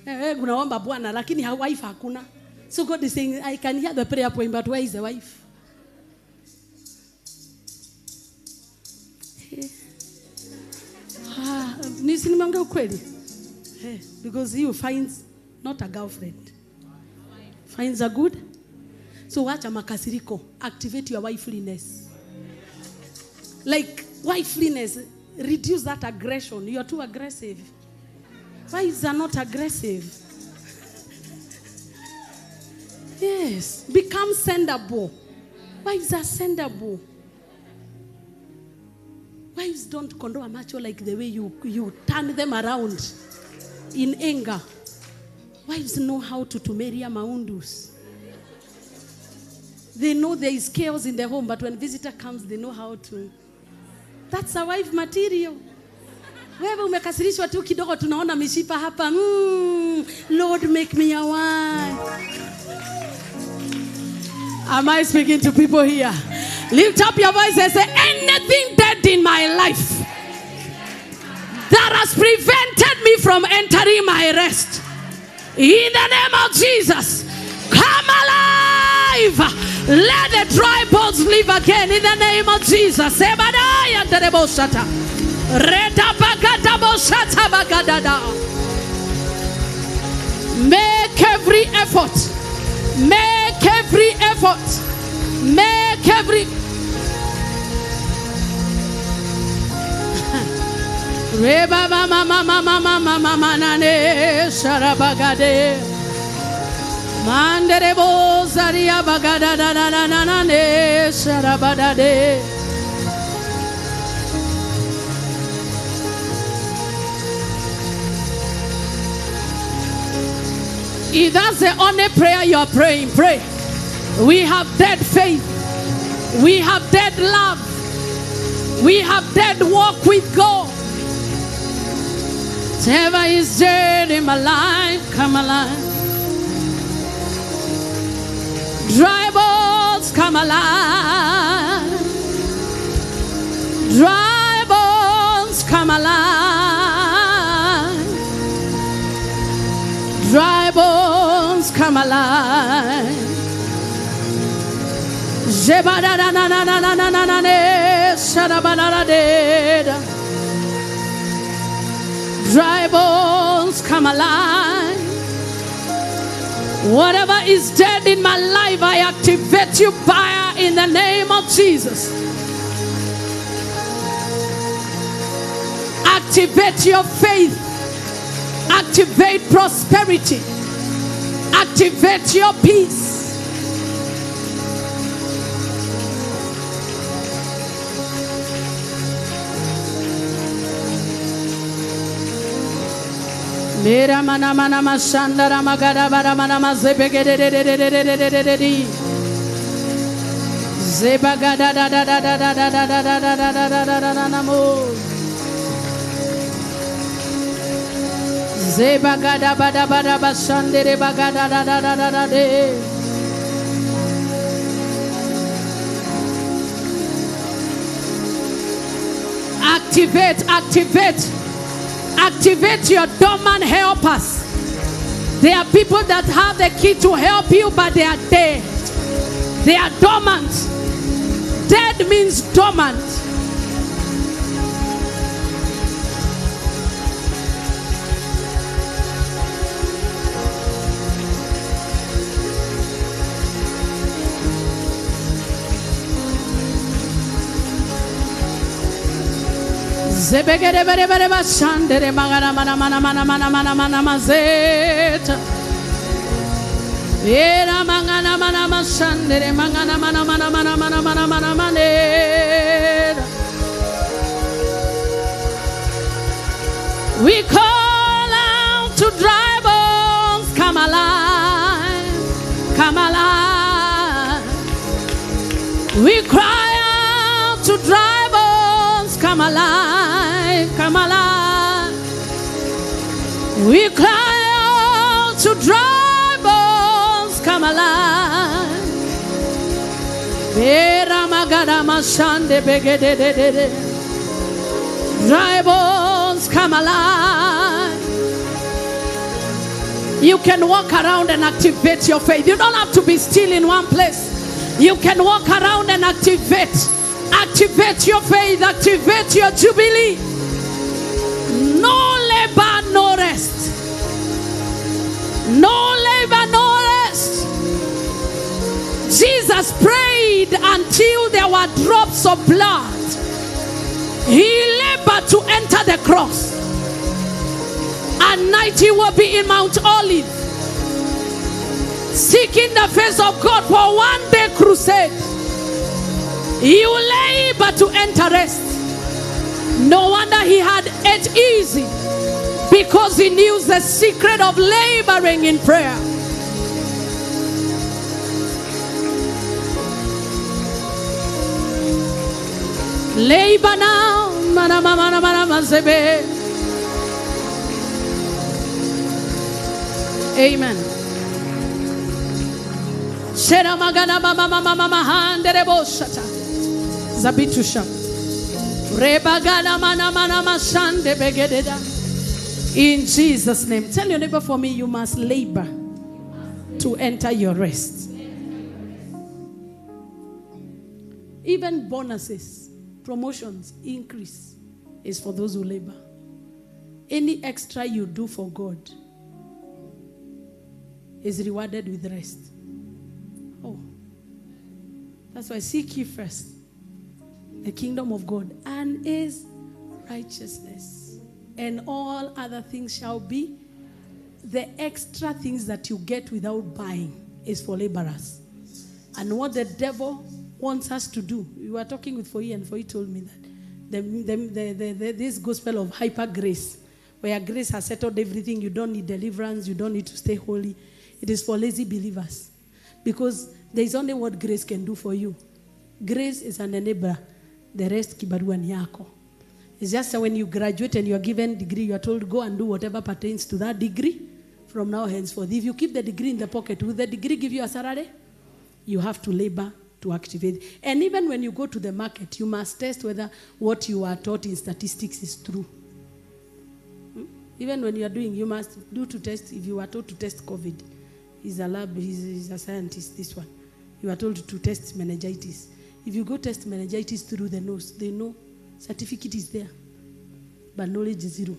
Unaomba Bwana lakini wife hakuna. So God is saying, I can hear the prayer point, but where is the wife? Nisimwambia ukweli. Because he finds not a girlfriend. Finds a good. So wacha makasiriko. Activate your wifeliness. Like wifeliness. Reduce that aggression. You are too aggressive. Wives are not aggressive. Yes. Become sendable. Wives are sendable. Wives don't condone a macho like the way you turn them around in anger. Wives know how to tumeria maundus. They know there is chaos in the home, but when visitor comes, they know how to. That's a wife material. Wewe umekasirishwa tu kidogo tunaona mishipa hapa. Lord, make me a wife. Am I speaking to people here? Lift up your voice and say, anything dead in my life that has prevented me from entering my rest, in the name of Jesus, come alive. Let the dry bones live again in the name of Jesus. Make every effort. Make every effort. Make every. Reba mama mama mama mama nane sharabagade. Manderebo zaria bagada na na na na na ne sharabadade. If that's the only prayer you are praying, pray. We have dead faith. We have dead love. We have dead walk with God. Whatever is dead in my life, come alive. Dry bones, come alive. Dry bones, come alive. Dry bones, come alive. Jebada na na na na na na na na ne shadabana de. Dry bones, come alive. Whatever is dead in my life, I activate you fire in the name of Jesus. Activate your faith. Activate prosperity. Activate your peace. Mera mana mana mashandara magara bara mana mazebege de de de de de de de de de de zebaga da da da da da da da da da da da da da da da da mo Zebagada bada bada bashandere bagada da da da da da de. Activate your dormant helpers. There are people that have the key to help you, but they are dead. They are dormant. Dead means dormant. Zebegere bere bere bashandere magana mana mana mana mana mana mana mazeta. Era mangana mana mashandere mangana mana mana mana mana mana mana manera. We call out to dry bones, come alive, come alive. We cry out to dry bones, come alive, come alive. We cry out to dry bones, come alive. Bera magada mashande begede de de de. Dry bones, come alive. You can walk around and activate your faith. You don't have to be still in one place. You can walk around and activate your faith, activate your jubilee. No labor, no rest. No labor, no rest. Jesus prayed until there were drops of blood. He labored to enter the cross. At night he will be in Mount Olive, seeking the face of God for one day crusade. He will labor to enter rest. No wonder he had it easy, because he knew the secret of laboring in prayer. Labor now, mana mana mana mazebe. Amen. Shera magana mama mama mama handere boshata. Zabitusha. Rebagana mana mana mashande begededa. In Jesus' name. Tell your neighbor for me, you must labor to enter your rest. Even bonuses, promotions, increase is for those who labor. Any extra you do for God is rewarded with rest. Oh, that's why seek ye first the kingdom of God and his righteousness, and all other things shall be. The extra things that you get without buying is for laborers. And what the devil wants us to do, we were talking with Foyi, and Foyi told me that this gospel of hyper grace, where grace has settled everything, you don't need deliverance, you don't need to stay holy. It is for lazy believers, because there is only what grace can do for you. Grace is an enabler. The rest kibarua ni yako. It's just that when you graduate and you are given a degree, you are told go and do whatever pertains to that degree from now henceforth. If you keep the degree in the pocket, will the degree give you a salary? You have to labor to activate. And even when you go to the market, you must test whether what you are taught in statistics is true. Even when you are doing, you must do to test. If you are told to test COVID, he's a lab, he's a scientist, this one. You are told to test meningitis. If you go test meningitis through the nose, they know certificate is there, but knowledge is zero.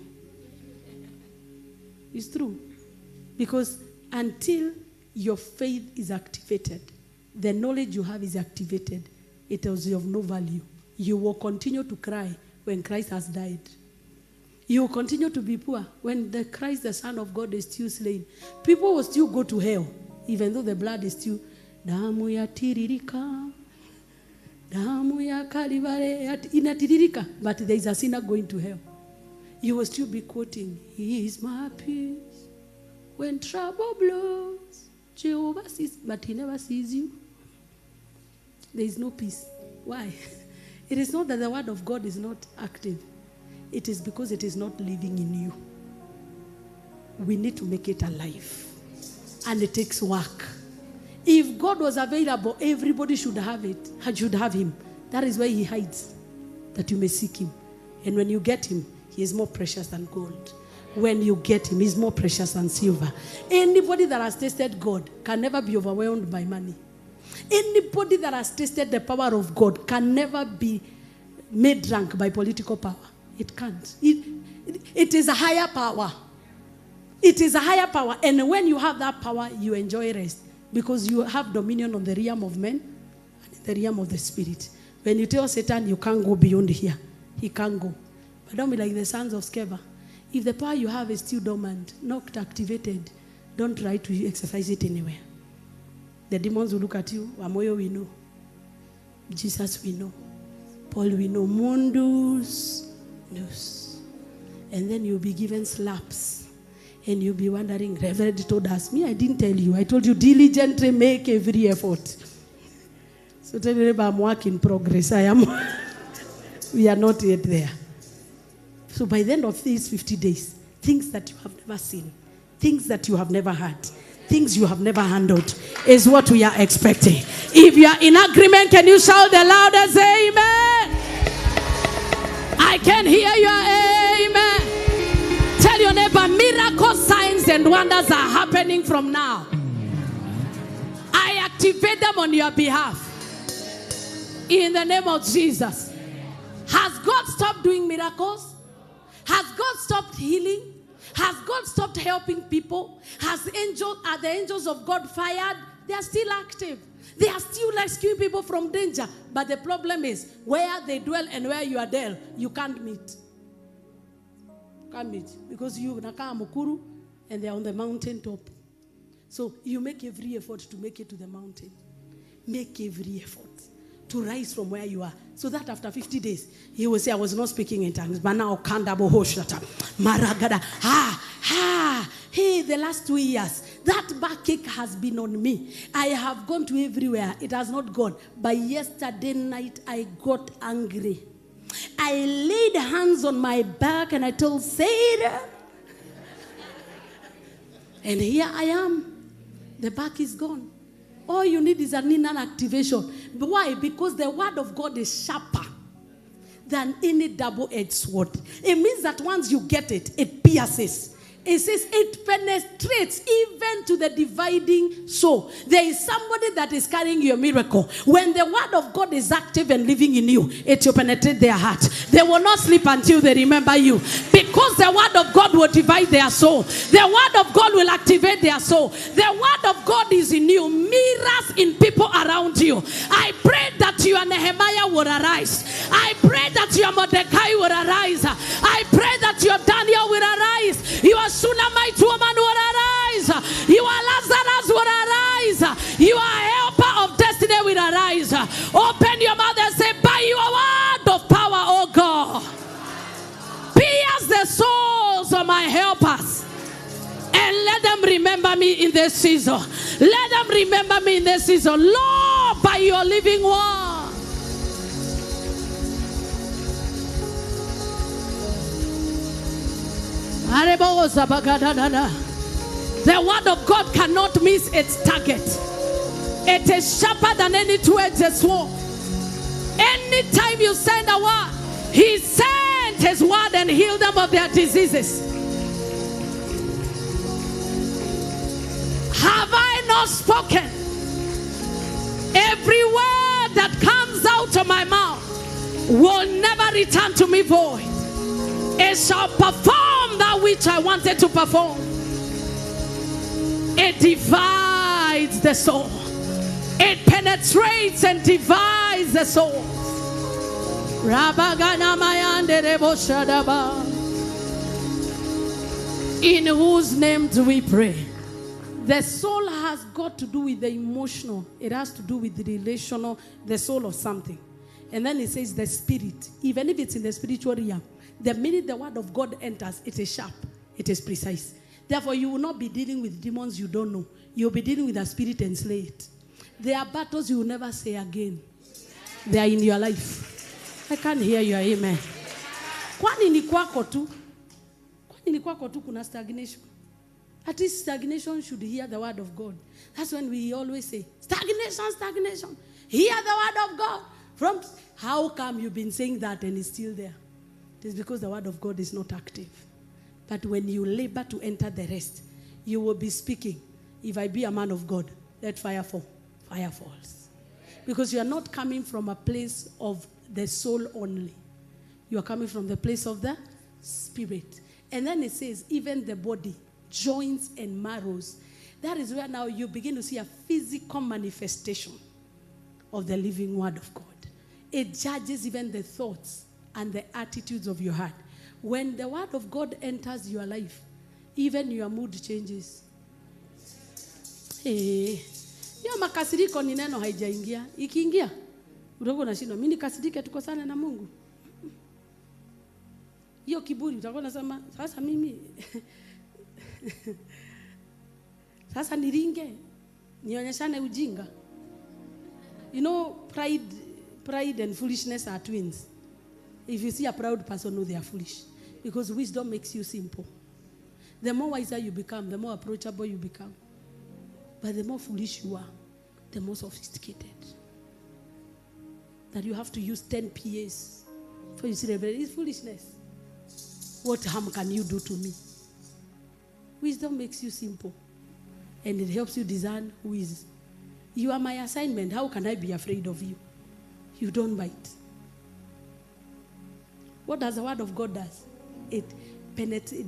It's true. Because until your faith is activated, the knowledge you have is activated, it is of no value. You will continue to cry when Christ has died. You will continue to be poor when the Christ, the Son of God, is still slain. People will still go to hell, even though the blood is still damu ya tiririka. Damu ya kalivare inatiririka, but there is a sinner going to hell. You will still be quoting, He is my peace when trouble blows. Jehovah sees, but He never sees you. There is no peace. Why? It is not that the word of God is not active. It is because it is not living in you. we need to make it alive. And it takes work. If God was available, everybody should have it. Should have him. That is why he hides, that you may seek him. And when you get him, he is more precious than gold. When you get him, he's more precious than silver. Anybody that has tasted God can never be overwhelmed by money. Anybody that has tasted the power of God can never be made drunk by political power. It can't. It is a higher power. It is a higher power. And when you have that power, you enjoy rest. Because you have dominion on the realm of men and the realm of the spirit. When you tell Satan you can't go beyond here, he can't go. But don't be like the sons of Sceva. If the power you have is still dormant, not activated, don't try to exercise it anywhere. The demons will look at you. Wamuyu we know. Jesus we know. Paul we know. Mundus knows. And then you'll be given slaps. And you'll be wondering, Reverend told us, me, I didn't tell you. I told you diligently make every effort. So tell you, I'm work in progress. We are not yet there. So by the end of these 50 days, things that you have never seen, things that you have never heard, things you have never handled is what we are expecting. If you are in agreement, can you shout the loudest amen? I can hear your amen. Tell your neighbor, miracles, signs, and wonders are happening from now. I activate them on your behalf. In the name of Jesus. Has God stopped doing miracles? Has God stopped healing? Has God stopped helping people? Are the angels of God fired? They are still active. They are still rescuing people from danger. But the problem is, where they dwell and where you are there, you can't meet. Can't meet. Because you are Mukuru and they are on the mountain top. So you make every effort to make it to the mountain. Make every effort to rise from where you are. So that after 50 days, you will say, I was not speaking in tongues. But now, Maragada. Hey, the last 2 years, that backache has been on me. I have gone to everywhere. It has not gone. But yesterday night, I got angry. I laid hands on my back and I told Satan. And here I am. The back is gone. All you need is an inner activation. But why? Because the word of God is sharper than any double-edged sword. It means that once you get it, it pierces. It says it penetrates even to the dividing soul. There is somebody that is carrying your miracle. When the word of God is active and living in you, it will penetrate their heart. They will not sleep until they remember you. Because the word of God will divide their soul. The word of God will activate their soul. The word of God is in you. Mirrors in people around you. I pray that your Nehemiah will arise. I pray that your Mordecai will arise. I pray that your Daniel will arise. Your Shunammite woman will arise. Your Lazarus will arise. Your helper of destiny will arise. Open your mouth and say, by your word of power, oh God, pierce the souls of my helpers. And let them remember me in this season. Let them remember me in this season. Lord, by your living word. The word of God cannot miss its target. It is sharper than any two-edged sword. Anytime you send a word, he sent his word and healed them of their diseases. Have I not spoken? Every word that comes out of my mouth will never return to me void. It shall perform that which I wanted to perform. It divides the soul. It penetrates and divides the soul. In whose name do we pray? The soul has got to do with the emotional. It has to do with the relational, the soul of something. And then it says the spirit. Even if it's in the spiritual realm, the minute the word of God enters, it is sharp. It is precise. Therefore, you will not be dealing with demons you don't know. You will be dealing with a spirit and slay it. There are battles you will never say again. They are in your life. I can't hear your amen. Kwani ni kwako tu kuna stagnation. At least stagnation should hear the word of God. That's when we always say, stagnation, stagnation. Hear the word of God. How come you've been saying that and it's still there? It is because the word of God is not active. But when you labor to enter the rest, you will be speaking. If I be a man of God, let fire fall. Fire falls. Because you are not coming from a place of the soul only. You are coming from the place of the spirit. And then it says, even the body, joints and marrows. That is where now you begin to see a physical manifestation of the living word of God. It judges even the thoughts and the attitudes of your heart. When the word of God enters your life, even your mood changes. Hiyo makasiriko ni neno haijaingia. Ikiingia, utakuwa unashindwa. Mimi nikasirike tukosane na Mungu. Hiyo kiburi utakuwa unasema sasa mimi sasa niringe nionyeshane ujinga. You know, pride and foolishness are twins. If you see a proud person, know they are foolish. Because wisdom makes you simple. The more wiser you become, the more approachable you become. But the more foolish you are, the more sophisticated. That you have to use 10 PAs for you to see it's foolishness. What harm can you do to me? Wisdom makes you simple. And it helps you discern who is. You are my assignment. How can I be afraid of you? You don't bite. What does the word of God do? It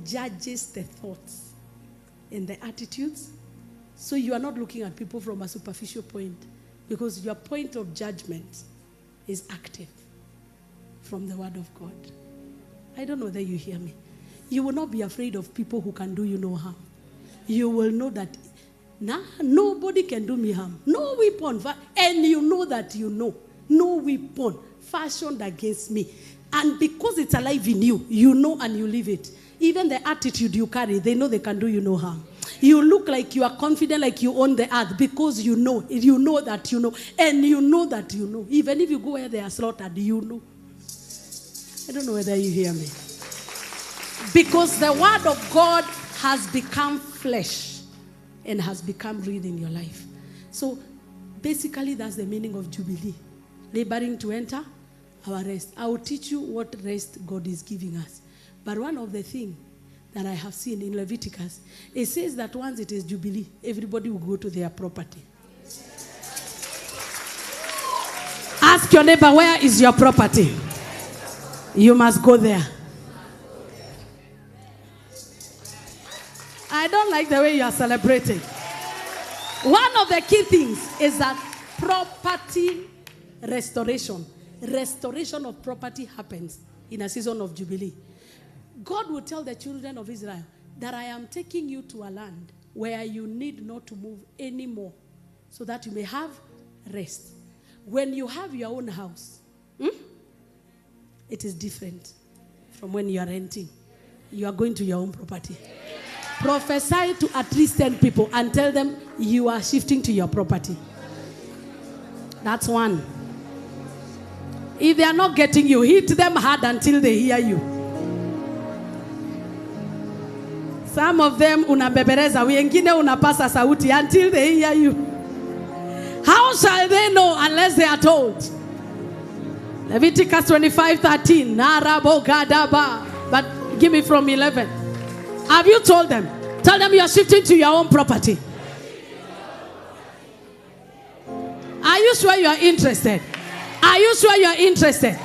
judges the thoughts and the attitudes. So you are not looking at people from a superficial point, because your point of judgment is active from the word of God. I don't know whether you hear me. You will not be afraid of people who can do you no harm. You will know that nobody can do me harm. No weapon. And you know that you know. No weapon fashioned against me. And because it's alive in you, you know and you live it. Even the attitude you carry, they know they can do you no harm. You look like you are confident, like you own the earth, because you know that you know, and you know that you know. Even if you go where they are slaughtered, you know. I don't know whether you hear me. Because the word of God has become flesh and has become real in your life. So basically that's the meaning of Jubilee. Laboring to enter our rest. I will teach you what rest God is giving us. But one of the things that I have seen in Leviticus, it says that once it is Jubilee, everybody will go to their property. Ask your neighbor, where is your property? You must go there. I don't like the way you are celebrating. One of the key things is that property restoration. Restoration of property happens in a season of Jubilee. God will tell the children of Israel that I am taking you to a land where you need not to move anymore, so that you may have rest. When you have your own house, it is different from when you are renting. You are going to your own property. Prophesy to at least 10 people and tell them you are shifting to your property. That's one. If they are not getting you, hit them hard until they hear you. Some of them unabebereza, wengine unapasa sauti until they hear you. How shall they know unless they are told? Leviticus 25:13. But give me from 11. Have you told them? Tell them you are shifting to your own property. Are you sure you are interested? Are you sure you are interested?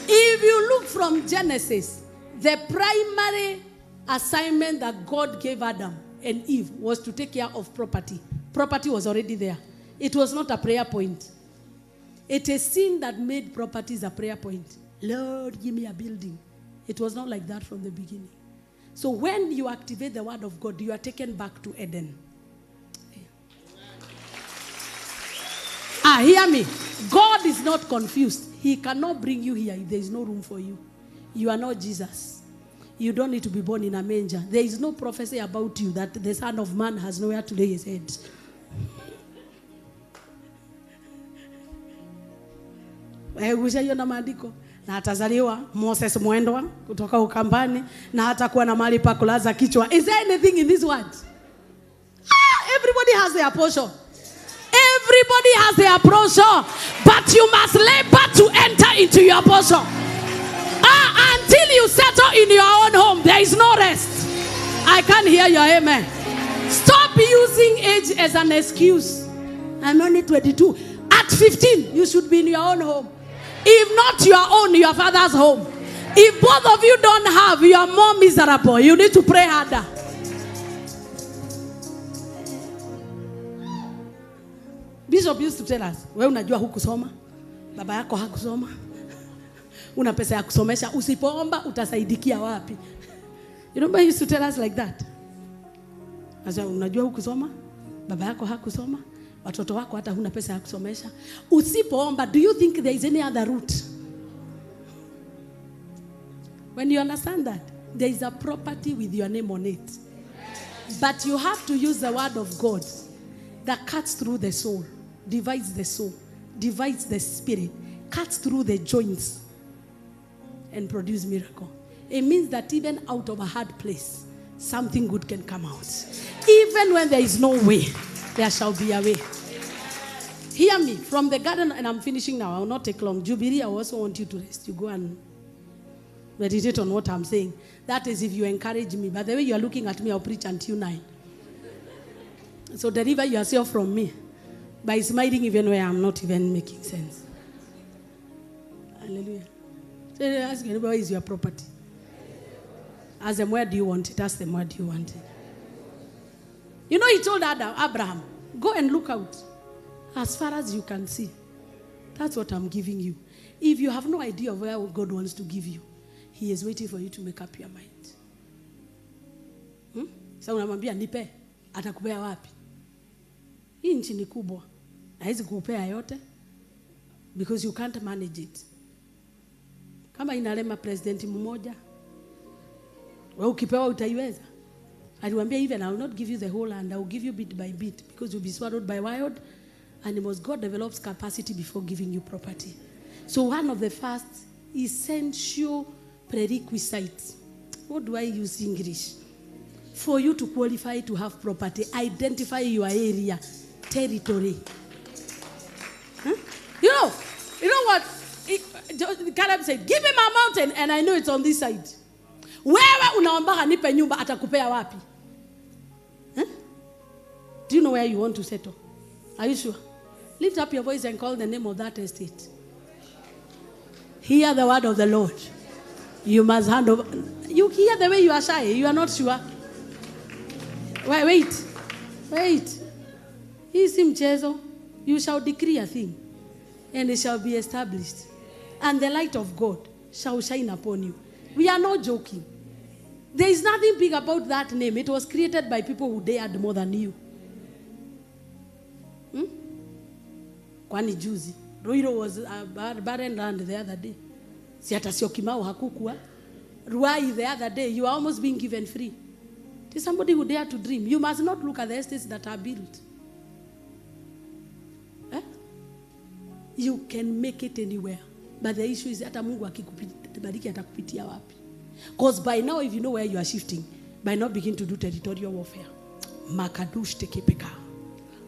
If you look from Genesis, the primary assignment that God gave Adam and Eve was to take care of property. Property was already there. It was not a prayer point. It is sin that made properties a prayer point. Lord, give me a building. It was not like that from the beginning. So when you activate the word of God, you are taken back to Eden. Hear me. God is not confused. He cannot bring you here if there is no room for you. You are not Jesus. You don't need to be born in a manger. There is no prophecy about you that the Son of Man has nowhere to lay his head. na atazaliwa Moses Mwendwa kutoka Ukambani na hatakuwa na mahali pa kulaza kichwa. Is there anything in this word? Everybody has their portion. Everybody has their portion, but you must labor to enter into your portion. Until you settle in your own home, there is no rest. I can't hear your amen. Stop using age as an excuse. I'm only 22. At 15, you should be in your own home. If not your own, your father's home. If both of you don't have, you are more miserable. You need to pray harder. Bishop used to tell us, wewe unajua hukusoma, baba yako hakusoma, una pesa ya kusomesha, usipoomba utasaidikia wapi? You know, he used to tell us like that. Asa unajua hukusoma, baba yako hakusoma, watoto wako hata huna pesa ya kusomesha. Usipoomba, do you think there is any other route? When you understand that, there is a property with your name on it. But you have to use the word of God that cuts through the soul, divides the soul, divides the spirit, cuts through the joints, and produce miracle. It means that even out of a hard place, something good can come out. Even when there is no way, there shall be a way. Hear me, from the garden, and I'm finishing now, I will not take long. Jubilee, I also want you to rest. You go and meditate on what I'm saying. That is if you encourage me. By the way you are looking at me, I'll preach until 9. So deliver yourself from me by smiling even when I'm not even making sense. Hallelujah. So ask anybody, where is your property? Ask them, where do you want it? Ask them, where do you want it? You know, he told Abraham, go and look out as far as you can see. That's what I'm giving you. If you have no idea of where God wants to give you, He is waiting for you to make up your mind. Sasa unamwambia nipe, atakupea wapi? Hii nchi ni kubwa. Haiwezi kukupea yote because you can't manage it. Kama inalema president mmoja, wewe ukipewa utaiweza? Aliwaambia even I will not give you the whole land, I will give you bit by bit because you'll be swallowed by wild animals. God develops capacity before giving you property. So one of the first essential prerequisites, what do I use English? For you to qualify to have property, identify your area, territory. Huh? You know what? Caleb said, give him a mountain and I know it's on this side. Wewe unaomba nipe nyumba atakupea wapi? Huh? Do you know where you want to settle? Are you sure? Lift up your voice and call the name of that estate. Hear the word of the Lord. You must hand over. You hear the way you are shy. You are not sure. Wait. Hii si mchezo. You shall decree a thing, and it shall be established. And the light of God shall shine upon you. We are not joking. There is nothing big about that name. It was created by people who dared more than you. Kwani juzi Ruiro was a barren land the other day. Si hata sio Kimau hakukua. Ruai the other day, you are almost being given free. To somebody who dare to dream. You must not look at the estates that are built. You can make it anywhere. But the issue is hata Mungu akikubariki atakupitia wapi. Because by now, if you know where you are shifting, by now begin to do territorial warfare. Makadush tekepeka.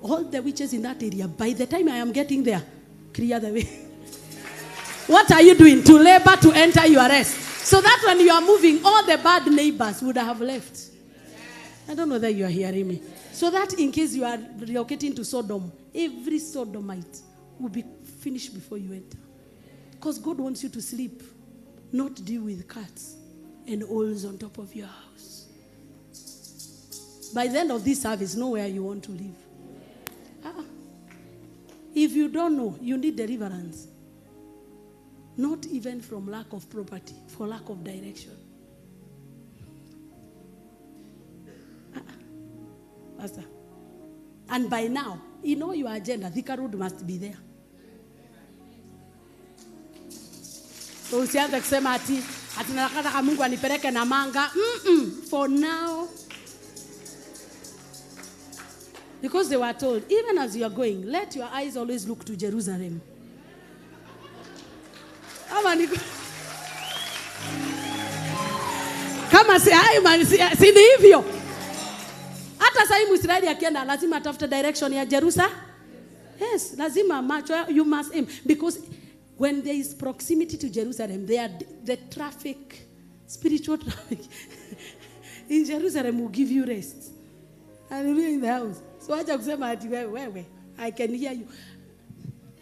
All the witches in that area, by the time I am getting there, clear the way. What are you doing? To labor to enter your rest. So that when you are moving, all the bad neighbors would have left. I don't know that you are hearing me. So that in case you are relocating to Sodom, every Sodomite will be finished before you enter. Because God wants you to sleep, not deal with cats and owls on top of your house. By the end of this service, know where you want to live. If you don't know, you need deliverance. Not even from lack of property, for lack of direction. Pastor. And by now, you know your agenda. Thika Road must be there. So usianze kusema ati nataka Mungu anipeleke na manga. For now. Because they were told, even as you are going, let your eyes always look to Jerusalem. Kama si ni hivyo. Hata sasa Israeli akienda lazima atafute direction ya Jerusalem. Yes, lazima macho, you must aim. Because when there is proximity to Jerusalem, the traffic, spiritual traffic in Jerusalem will give you rest. And we're in the house. So acha kusema ati wewe, I can hear you.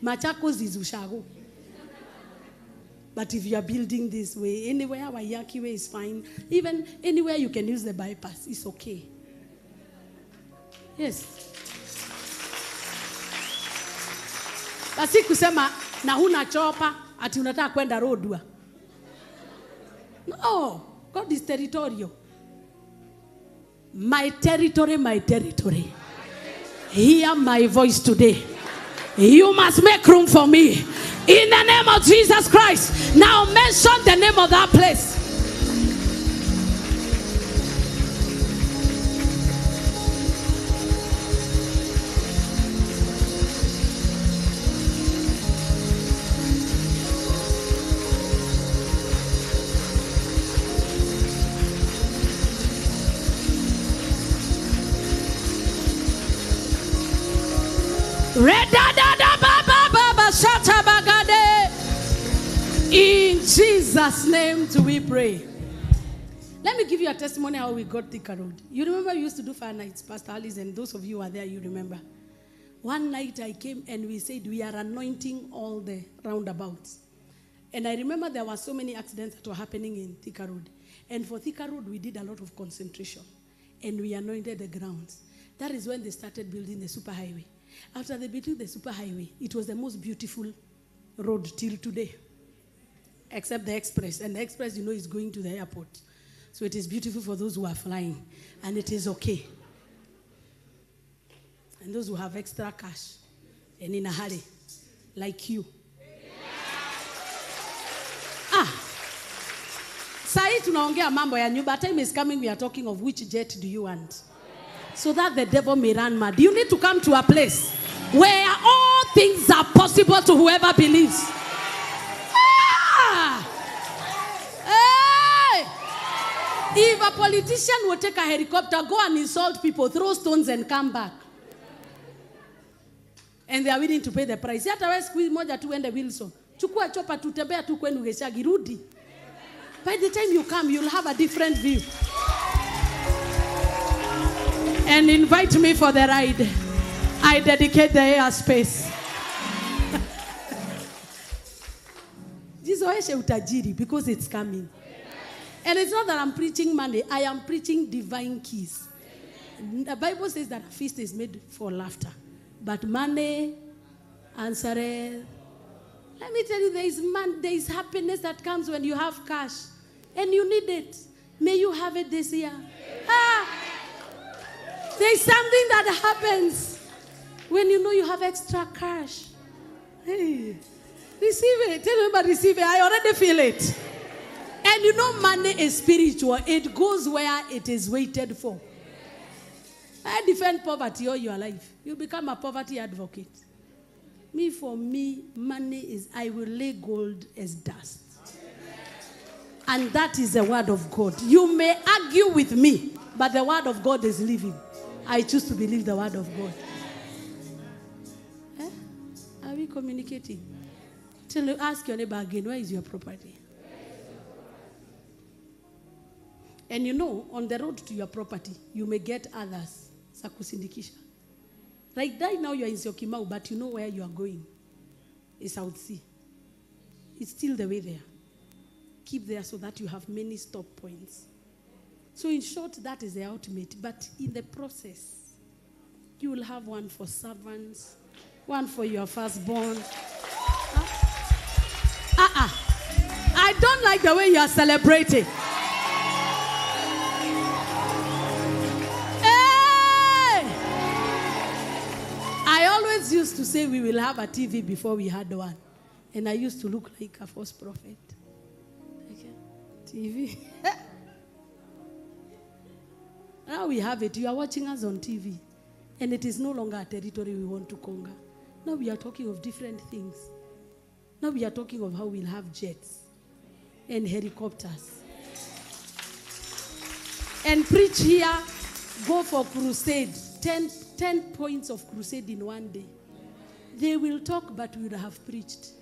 Machakos is Ushago. But if you are building this way, anywhere Waiyaki way is fine. Even anywhere you can use the bypass, it's okay. Yes. Basi kusema na huna chopa ati unataka kwenda Rodua. No, God is territorial. My territory, my territory. Hear my voice today. You must make room for me. In the name of Jesus Christ. Now mention the name of that place. In Jesus' name do we pray. Let me give you a testimony how we got Thika Road. You remember we used to do fire nights, Pastor Alice, and those of you who are there, you remember. One night I came and we said we are anointing all the roundabouts. And I remember there were so many accidents that were happening in Thika Road. And for Thika Road, we did a lot of concentration. And we anointed the grounds. That is when they started building the superhighway. After they built the superhighway, it was the most beautiful road till today. Except the express. And the express, you know, is going to the airport. So it is beautiful for those who are flying. And it is okay. And those who have extra cash. And in a hurry. Like you. Sai tunaongea mambo ya nyumba. Time is coming, we are talking of which jet do you want. So that the devil may run mad. You need to come to a place where all things are possible to whoever believes. Hey! If a politician will take a helicopter, go and insult people, throw stones and come back. And they are willing to pay the price. Yata wewe siku moja tu ende Wilson. Chukua chopa tutembea tu kwenu Geshagi rudi. By the time you come, you'll have a different view. And invite me for the ride. I dedicate the airspace. Jizoeshe utajiri because it's coming. And it's not that I'm preaching money. I am preaching divine keys. The Bible says that a feast is made for laughter. But money answereth. Let me tell you, there is happiness that comes when you have cash. And you need it. May you have it this year. There's something that happens when you know you have extra cash. Hey, receive it. Tell me about receive it. I already feel it. And you know money is spiritual. It goes where it is waited for. I defend poverty all your life. You become a poverty advocate. For me, money is, I will lay gold as dust. And that is the word of God. You may argue with me, but the word of God is living. I choose to believe the word of God. Are we communicating? Till you ask your neighbor again, where is your property? And you know, on the road to your property, you may get others. Sakusindikisha. Right now you are in Syokimau, but you know where you are going. It's South Sea. It's still the way there. Keep there so that you have many stop points. So in short, that is the ultimate. But in the process, you will have one for servants, one for your firstborn. I don't like the way you are celebrating. Hey! I always used to say we will have a TV before we had one. And I used to look like a false prophet. Okay. TV. Now we have it. You are watching us on TV. And it is no longer a territory we want to conquer. Now we are talking of different things. Now we are talking of how we'll have jets and helicopters. and preach here, go for crusade. 10 points of crusade in one day. They will talk, but we will have preached.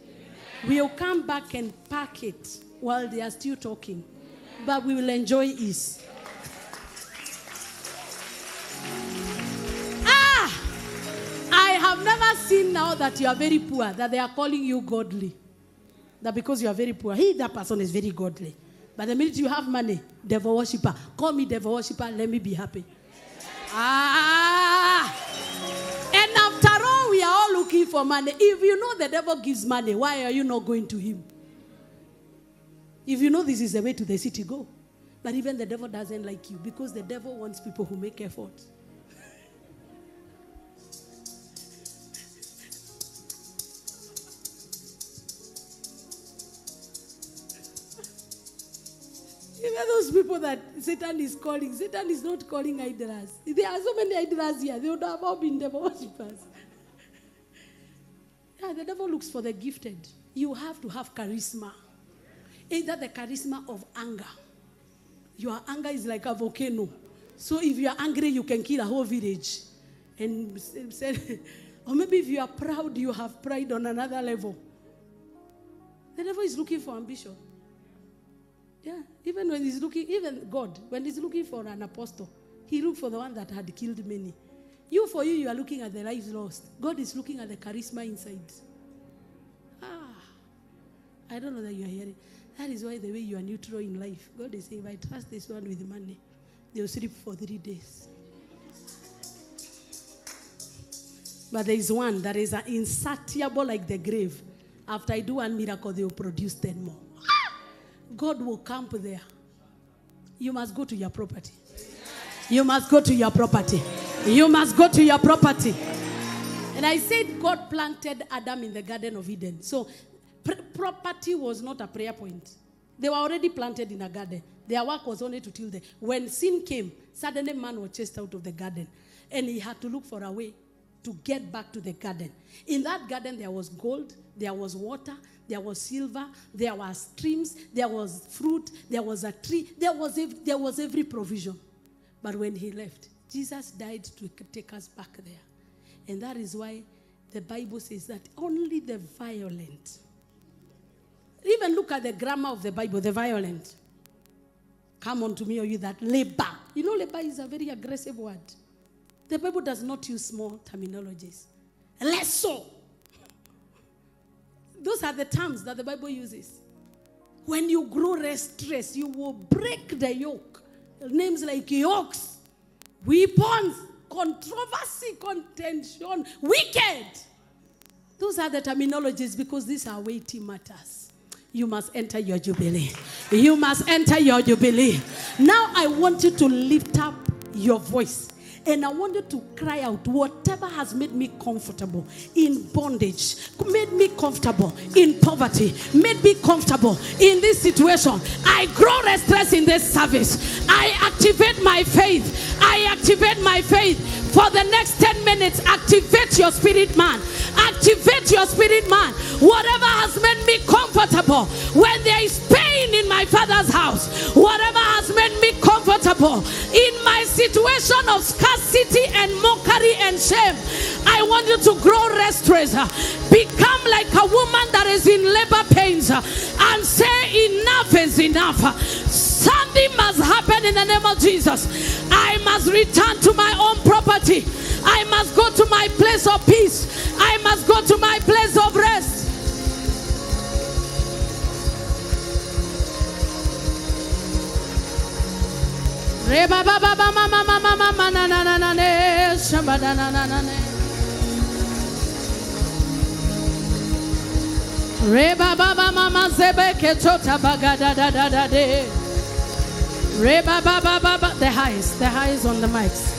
We'll come back and pack it while they are still talking. But we will enjoy ease. I have never seen now that you are very poor, that they are calling you godly. That because you are very poor, that person is very godly. But the minute you have money, devil worshipper. Call me devil worshipper, let me be happy. And after all, we are all looking for money. If you know the devil gives money, why are you not going to him? If you know this is the way to the city, go. But even the devil doesn't like you because the devil wants people who make effort. Even those people that Satan is not calling idlers. There are so many idlers here. They would have all been devil worshippers. Yeah, the devil looks for the gifted. You have to have charisma. Either the charisma of anger. Your anger is like a volcano. So if you are angry, you can kill a whole village. And or maybe if you are proud, you have pride on another level. The devil is looking for ambition. Yeah, even God, when he's looking for an apostle, he looked for the one that had killed many. You are looking at the lives lost. God is looking at the charisma inside. I don't know that you are hearing. That is why the way you are neutral in life. God is saying, if I trust this one with money, they'll sleep for 3 days. But there is one that is insatiable like the grave. After I do one miracle, they will produce 10 more. God will camp there. You must go to your property. You must go to your property. You must go to your property. And I said God planted Adam in the Garden of Eden. So property was not a prayer point. They were already planted in a garden. Their work was only to till them. When sin came, suddenly man was chased out of the garden. And he had to look for a way to get back to the garden. In that garden, there was gold, there was water, there was silver, there were streams, there was fruit, there was a tree, there was every provision. But when he left, Jesus died to take us back there. And that is why the Bible says that only the violent. Even look at the grammar of the Bible, the violent. Come unto me, all you that labor. You know, labor is a very aggressive word. The Bible does not use small terminologies. Less so. Those are the terms that the Bible uses. When you grow restless, you will break the yoke. Names like yokes, weapons, controversy, contention, wicked. Those are the terminologies because these are weighty matters. You must enter your jubilee. You must enter your jubilee. Now I want you to lift up your voice. And I wanted to cry out, whatever has made me comfortable in bondage, made me comfortable in poverty, made me comfortable in this situation. I grow restless in this service. I activate my faith. I activate my faith. For the next 10 minutes, activate your spirit man. Activate your spirit man. Whatever has made me comfortable, when there is pain in my father's house, whatever has made me comfortable in my situation of scarcity and mockery and shame, I want you to grow restless. Become like a woman that is in labor pains and say enough is enough. Something must happen in the name of Jesus. I must return to my own property. I must go to my place of peace. I must go to my place of rest. Reba baba mama mama mama na na na na ne shabada na na na ne. Reba baba mama zebe kechota bagada da da da de. Reba baba baba the highs on the mics.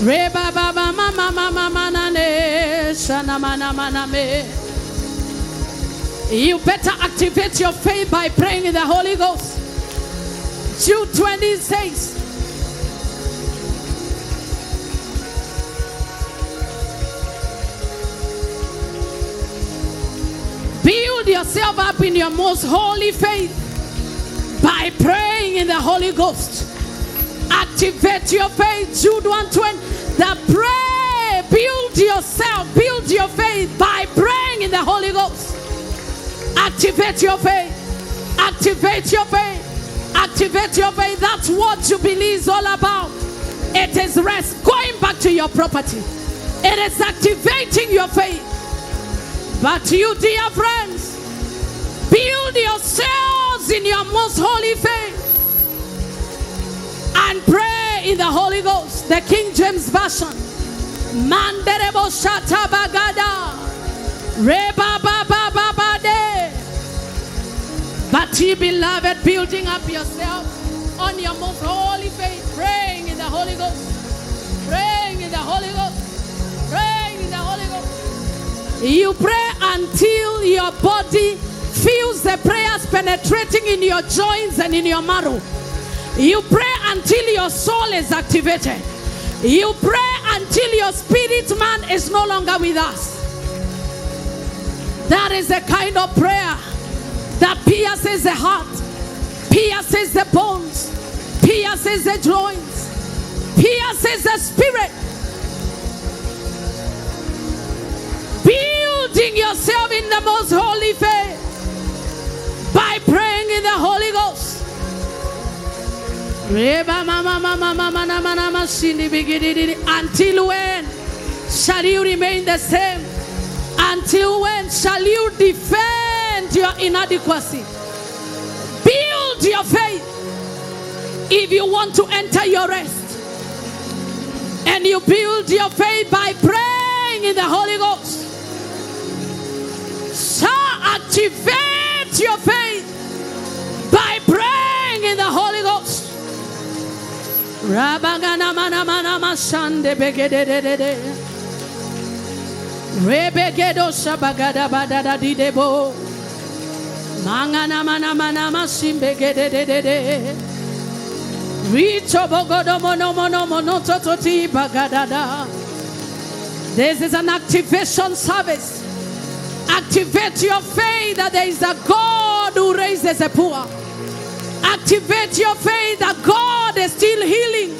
Reba baba mama mama mama ne shana mana mana me. You better activate your faith by praying in the Holy Ghost. Jude 20 says, build yourself up in your most holy faith by praying in the Holy Ghost. Activate your faith. Jude 1:20. The pray, build yourself, build your faith by praying in the Holy Ghost. Activate your faith. Activate your faith. Activate your faith. That's what Jubilee is all about. It is rest, going back to your property. It is activating your faith. But you, dear friends, build yourselves in your most holy faith and pray in the Holy Ghost. The King James Version. Manderebo shata bagada. Reba baba baba de. But ye, beloved, building up yourself on your most holy faith, praying in the Holy Ghost, praying in the Holy Ghost, praying in the Holy Ghost. You pray until your body feels the prayers penetrating in your joints and in your marrow. You pray until your soul is activated. You pray until your spirit man is no longer with us. That is the kind of prayer that pierces the heart, pierces the bones, pierces the joints, pierces the spirit. Building yourself in the most holy faith by praying in the Holy Ghost. Until when shall you remain the same? Until when shall you defend your inadequacy? Build your faith if you want to enter your rest. And you build your faith by praying in the Holy Ghost. So activate your faith by praying in the Holy Ghost. Rabagana mana mana mashande begedede. Rebegedo shabagada badada didebo. Mangana mana mana masimbegedede. Richo bogodo mono mono mono tototi bagadada. This is an activation service. Activate your faith that there is a God who raises the poor. Activate your faith that God is still healing.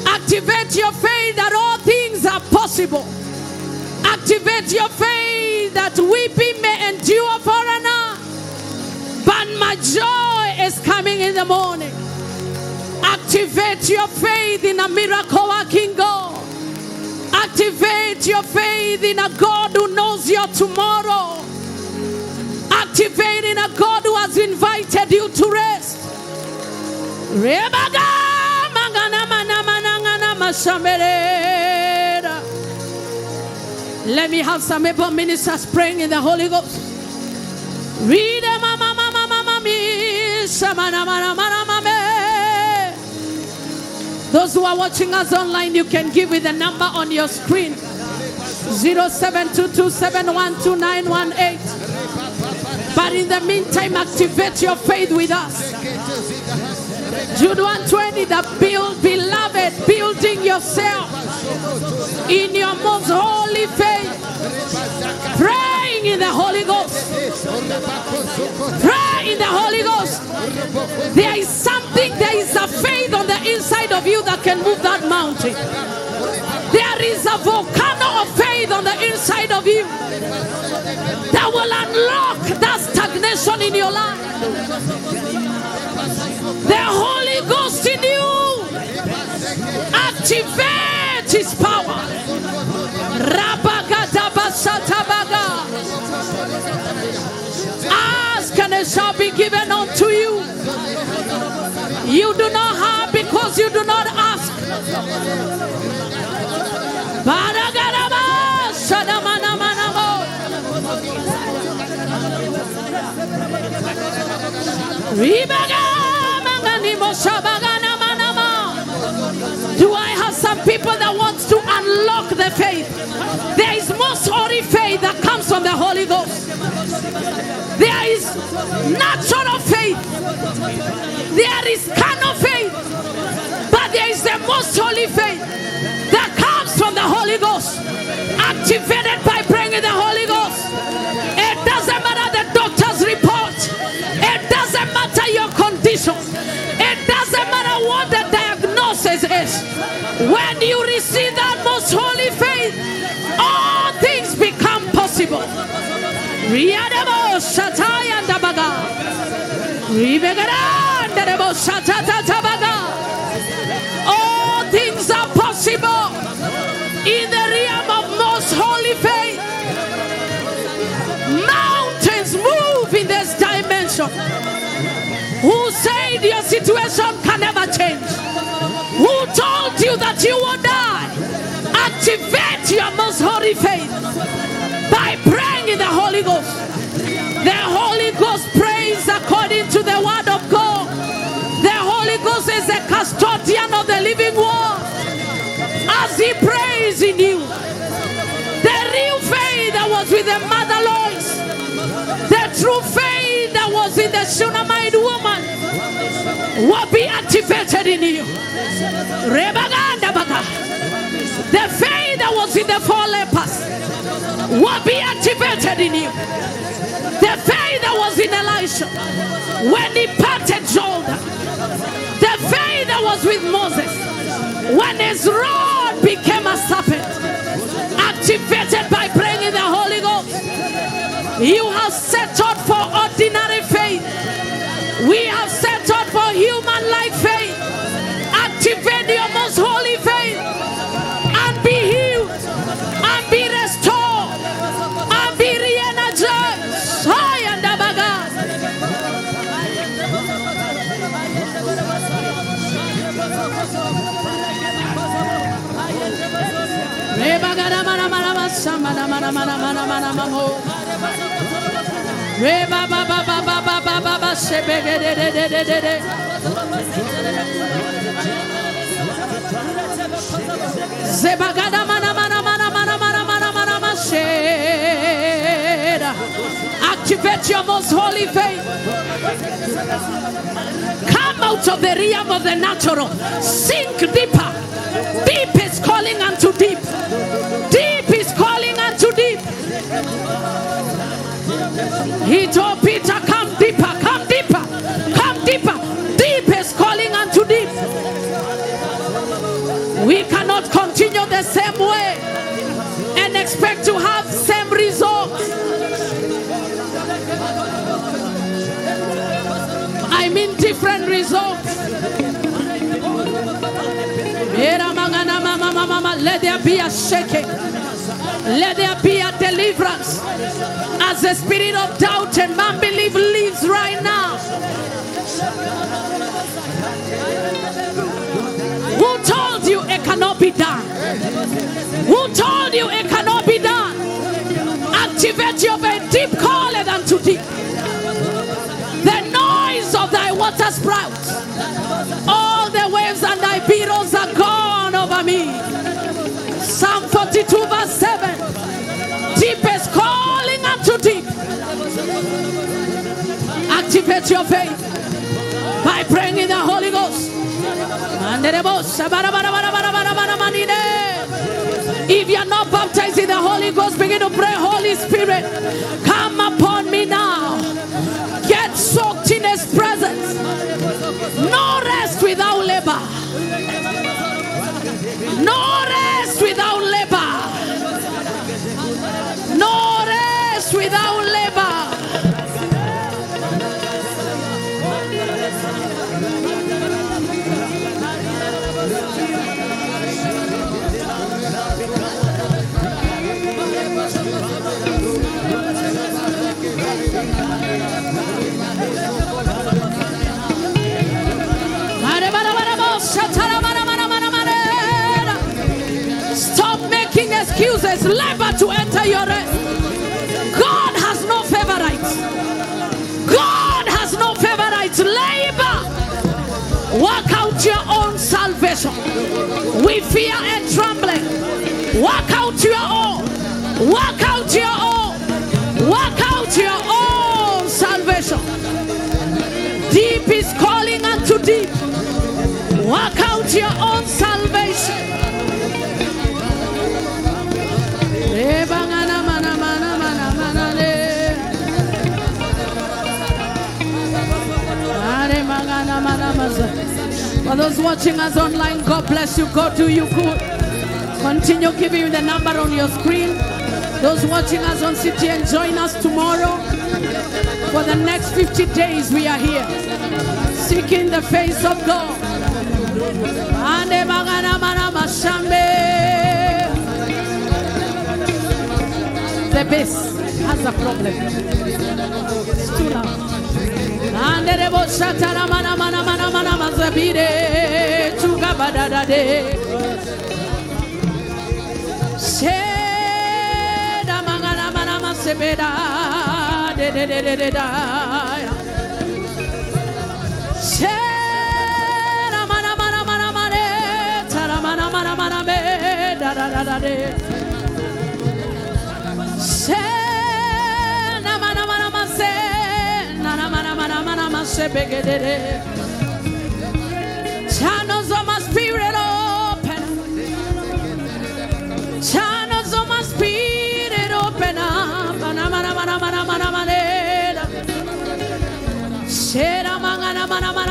Activate your faith that all things are possible. Activate your faith that weeping may endure for an hour, but my joy is coming in the morning. Activate your faith in a miracle working God. Activate your faith in a God who knows your tomorrow. Activate in a God who has invited you to rest. Let me have some able ministers praying in the Holy Ghost. Read mama mama mama mi shamana mama mama. Those who are watching us online, you can give with the number on your screen. 0722712918. But in the meantime, activate your faith with us. Jude 1:20, the beloved, building yourself in your most holy faith, praying in the Holy Ghost. Pray in the Holy Ghost. There is something, there is a faith on the inside of you that can move that mountain. There is a volcano of faith on the inside of you that will unlock that stagnation in your life. The Holy Ghost in you, activate His power. Ask and it shall be given unto you. You do not have because you do not ask. Do I have some people that want to unlock the faith? There is most holy faith that comes from the Holy Ghost. There is natural faith. There is carnal faith. But there is the most holy faith that comes from the Holy Ghost, activated by praying in the Holy Ghost. It doesn't matter the doctor's report. It doesn't matter your condition. It doesn't matter what the diagnosis When you receive that most holy faith, all things become possible. All things are possible in the realm of most holy faith. Mountains move in this dimension. Who said your situation can never change? Who told you that you will die? Activate your most holy faith by praying in the Holy Ghost. The Holy Ghost prays according to the word of God. The Holy Ghost is the custodian of the living word. As he prays in you, the real faith that was with the mother Lois, the true faith that was in the Shunammite woman, will be activated in you. The faith that was in the four lepers will be activated in you. The faith that was in Elisha when he parted Jordan. The faith that was with Moses when his rod became a serpent. Activated by praying in the Holy Ghost. You have settled for ordinary faith. We have settled for human-like faith. Activate your most holy faith and be healed and be restored and be re-energized. High and activate your most holy faith. Come out of the realm of the natural. Sink deeper. Deep is calling unto deep. Deep is calling unto deep. He told Peter, come deeper, come deeper, come deeper. Deep is calling unto deep. We cannot continue the same way and expect to have same results. I mean different results. Let there be a shaking. Let there be a deliverance. As the spirit of doubt and unbelief leaves right now. Who told you it cannot be done? Who told you it cannot be done? Activate your faith. Deep calleth unto deep. The noise of thy water sprouts. All the waves and thy billows are gone over me. Psalm 42 verse 7. Deep is calling unto deep. Activate your faith by praying in the Holy Ghost. If you are not baptized in the Holy Ghost, begin to pray. Holy Spirit, come upon me now. Get soaked in His presence. No rest without labor. No rest without labor. No rest without labor. Stop making excuses. Labor to enter your rest. God has no favorites. God has no favorites. Labor. Work out your own salvation with fear and trembling. Work out your own. Work out your own. Work out your own salvation. Deep is calling unto deep. Work out your own salvation. For those watching us online, God bless you. God do you good. Continue giving you the number on your screen. Those watching us on CTN, join us tomorrow. For the next 50 days we are here, seeking the face of God. The bass has a problem. It's too loud. Channels of my spirit open. Channels of my spirit open up. Shera mangana mana mana.